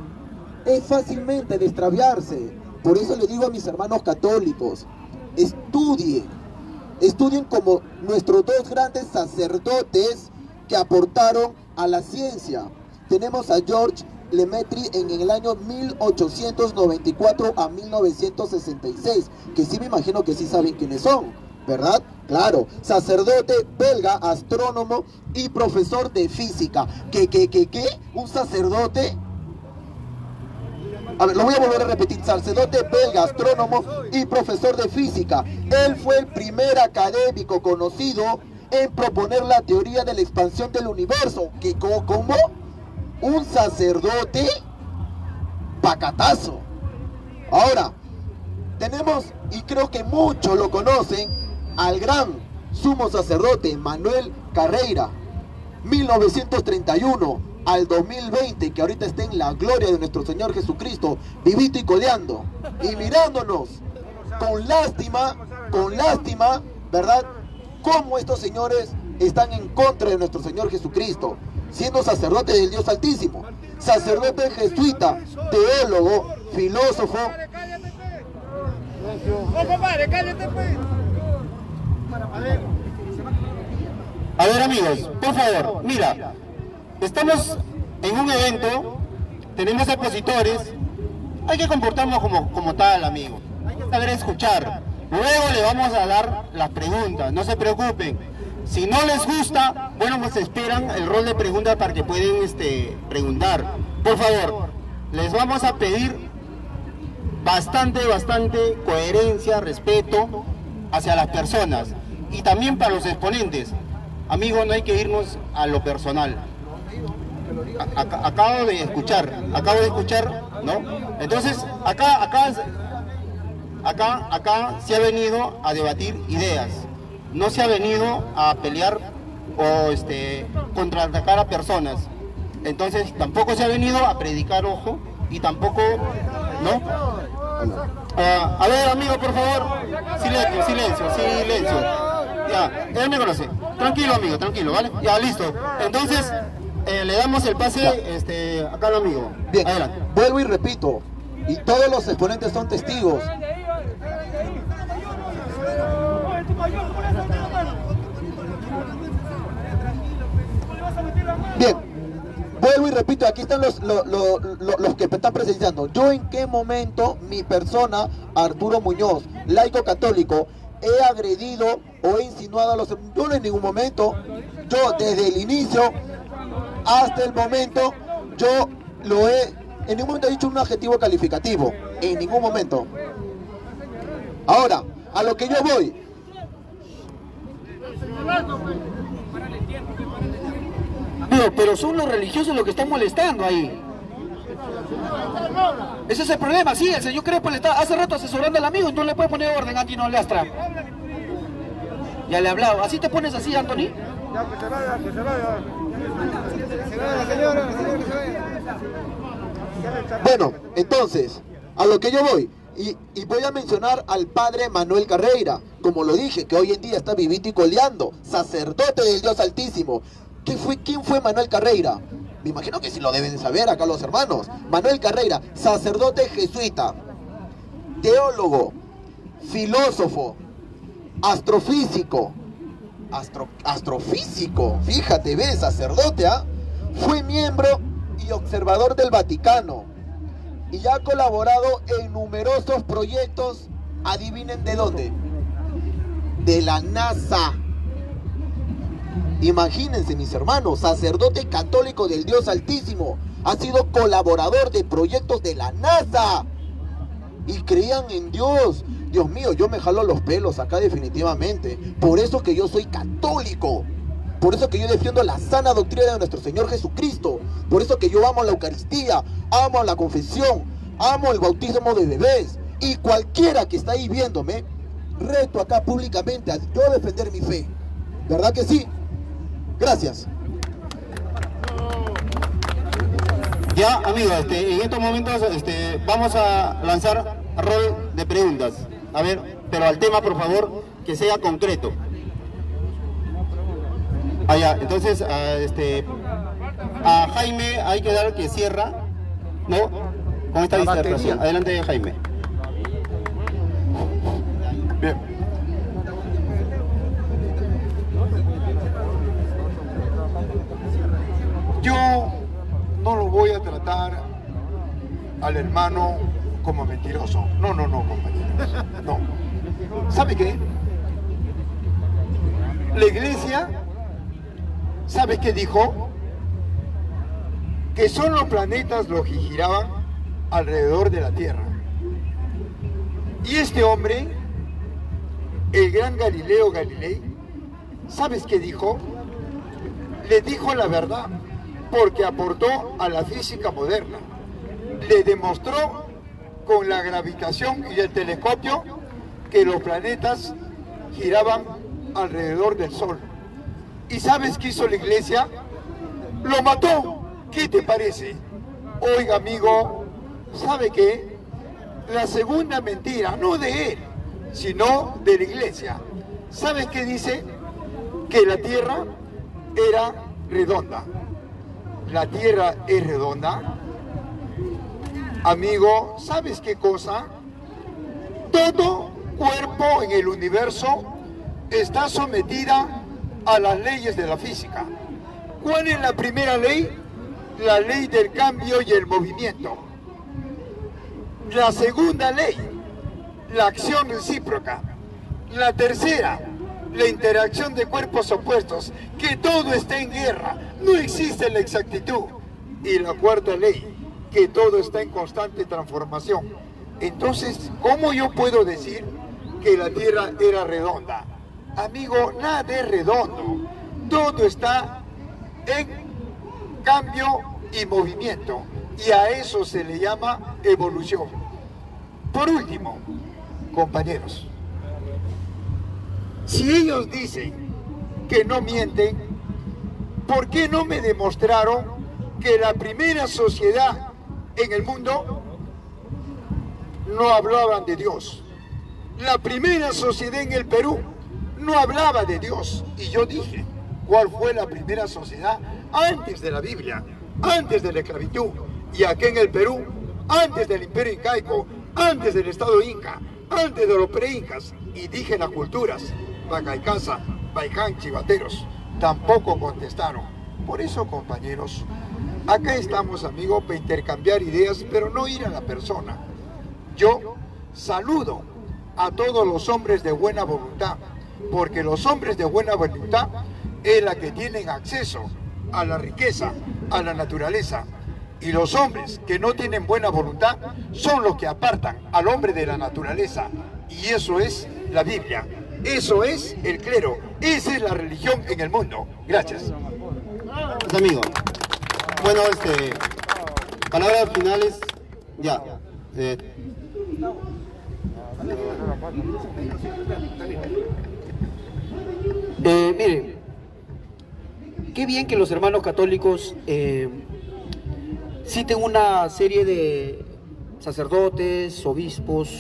es fácilmente de extraviarse. Por eso le digo a mis hermanos católicos, estudien como nuestros dos grandes sacerdotes que aportaron a la ciencia. Tenemos a George Lemaitre en el año 1894 a 1966, que sí me imagino que sí saben quiénes son, ¿verdad? Claro, sacerdote belga, astrónomo y profesor de física. ¿Qué? ¿Un sacerdote? A ver, lo voy a volver a repetir. Sacerdote belga, astrónomo y profesor de física. Él fue el primer académico conocido en proponer la teoría de la expansión del universo. ¿Cómo? Un sacerdote pacatazo. Ahora, tenemos, y creo que muchos lo conocen, al gran sumo sacerdote Manuel Carreira, 1931 al 2020, que ahorita está en la gloria de nuestro Señor Jesucristo, vivito y coleando, y mirándonos con lástima, ¿verdad?, cómo estos señores están en contra de nuestro Señor Jesucristo, siendo sacerdote del Dios Altísimo, sacerdote jesuita, teólogo, filósofo. A ver, amigos, por favor, mira, estamos en un evento, tenemos expositores, hay que comportarnos como tal, amigo. Hay que saber escuchar. Luego le vamos a dar las preguntas, no se preocupen. Si no les gusta, bueno, pues esperan el rol de preguntas para que pueden preguntar. Por favor, les vamos a pedir bastante coherencia, respeto hacia las personas y también para los exponentes. Amigos, no hay que irnos a lo personal. acabo de escuchar, ¿no? Entonces, acá se ha venido a debatir ideas, no se ha venido a pelear o contraatacar a personas. Entonces, tampoco se ha venido a predicar, ojo, y tampoco, ¿no? A ver, amigo, por favor, silencio. Ya, él me conoce. Tranquilo, amigo, tranquilo, ¿vale? Ya, listo. Entonces, le damos el pase acá al amigo. Bien, adelante. vuelvo y repito, y todos los exponentes son testigos. Bien, vuelvo y repito, aquí están los que están presenciando. Yo en qué momento mi persona, Arturo Muñoz, laico católico, he agredido o he insinuado a los... Yo en ningún momento, yo desde el inicio hasta el momento, yo en ningún momento he dicho un adjetivo calificativo, en ningún momento. Ahora, a lo que yo voy. Pero son los religiosos los que están molestando ahí. Ese es el problema, sí, el señor Crespo le está hace rato asesorando al amigo y tú le puedes poner orden a Antino Lastra. Ya le he hablado, ¿así te pones así, Anthony? Ya, que se vaya. Bueno, entonces, a lo que yo voy, y voy a mencionar al padre Manuel Carreira, como lo dije, que hoy en día está vivito y coleando, sacerdote del Dios Altísimo. ¿Quién fue Manuel Carreira? Me imagino que sí lo deben saber acá los hermanos. Manuel Carreira, sacerdote jesuita, teólogo, filósofo, astrofísico, fíjate, ve, sacerdote, fue miembro y observador del Vaticano y ha colaborado en numerosos proyectos, adivinen de dónde, de la NASA. Imagínense, mis hermanos, sacerdote católico del Dios Altísimo, ha sido colaborador de proyectos de la NASA y creían en Dios. Dios mío, yo me jalo los pelos acá definitivamente. Por eso que yo soy católico, por eso que yo defiendo la sana doctrina de nuestro Señor Jesucristo, por eso que yo amo la Eucaristía, amo la confesión, amo el bautismo de bebés, y cualquiera que está ahí viéndome, reto acá públicamente a yo defender mi fe. ¿Verdad que sí? Gracias. Ya, amigos, en estos momentos vamos a lanzar rol de preguntas. A ver, pero al tema, por favor, que sea concreto. Ya, entonces, a Jaime hay que dar que cierra, ¿no? Con esta disertación. Adelante, Jaime. Bien. Yo no lo voy a tratar al hermano como mentiroso. No, compañeros. No. ¿Sabe qué? La iglesia, ¿sabe qué dijo? Que son los planetas los que giraban alrededor de la Tierra. Y este hombre, el gran Galileo Galilei, ¿sabes qué dijo? Le dijo la verdad, porque aportó a la física moderna. Le demostró con la gravitación y el telescopio que los planetas giraban alrededor del Sol. ¿Y sabes qué hizo la iglesia? ¡Lo mató! ¿Qué te parece? Oiga, amigo, ¿sabe qué? La segunda mentira, no de él, sino de la iglesia. ¿Sabes qué dice? Que la Tierra era redonda. La Tierra es redonda. Amigo, ¿sabes qué cosa? Todo cuerpo en el universo está sometida a las leyes de la física. ¿Cuál es la primera ley? La ley del cambio y el movimiento. La segunda ley, la acción recíproca. La tercera, la interacción de cuerpos opuestos, que todo está en guerra, no existe la exactitud. Y la cuarta ley, que todo está en constante transformación. Entonces, ¿cómo yo puedo decir que la Tierra era redonda? Amigo, nada es redondo, todo está en cambio y movimiento, y a eso se le llama evolución. Por último, compañeros, si ellos dicen que no mienten, ¿por qué no me demostraron que la primera sociedad en el mundo no hablaban de Dios? La primera sociedad en el Perú no hablaba de Dios. Y yo dije, ¿cuál fue la primera sociedad antes de la Biblia, antes de la esclavitud? Y aquí en el Perú, antes del Imperio Incaico, antes del Estado Inca, antes de los pre-incas, indígenas culturas, Pacaicasa, Paiján, Chivateros, tampoco contestaron. Por eso, compañeros, acá estamos, amigos, para intercambiar ideas, pero no ir a la persona. Yo saludo a todos los hombres de buena voluntad, porque los hombres de buena voluntad es la que tienen acceso a la riqueza, a la naturaleza, y los hombres que no tienen buena voluntad son los que apartan al hombre de la naturaleza, y eso es la Biblia, eso es el clero, esa es la religión en el mundo. Gracias. Gracias, amigo. Bueno, palabras finales, ya. Miren, qué bien que los hermanos católicos citen una serie de sacerdotes, obispos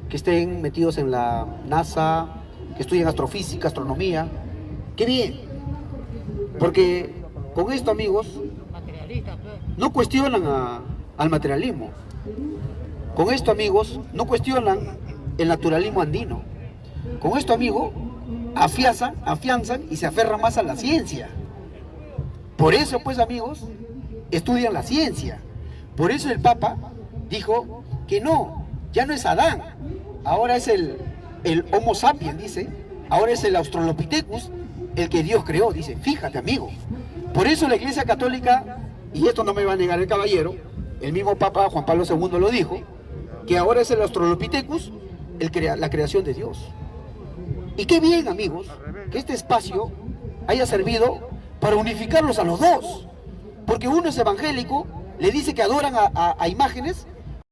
que estén metidos en la NASA, que estudien astrofísica, astronomía. Qué bien, porque con esto, amigos, no cuestionan al materialismo. Con esto, amigos, no cuestionan el naturalismo andino. Con esto, amigo, afianzan y se aferran más a la ciencia. Por eso, pues, amigos, estudian la ciencia. Por eso el Papa dijo que no, ya no es Adán, ahora es el Homo sapiens, dice, ahora es el Australopithecus, el que Dios creó, dice, fíjate, amigo. Por eso la Iglesia Católica, y esto no me va a negar el caballero, el mismo Papa Juan Pablo II lo dijo, que ahora es el Australopithecus, la creación de Dios. Y qué bien, amigos, que este espacio haya servido para unificarlos a los dos, porque uno es evangélico, le dice que adoran a imágenes,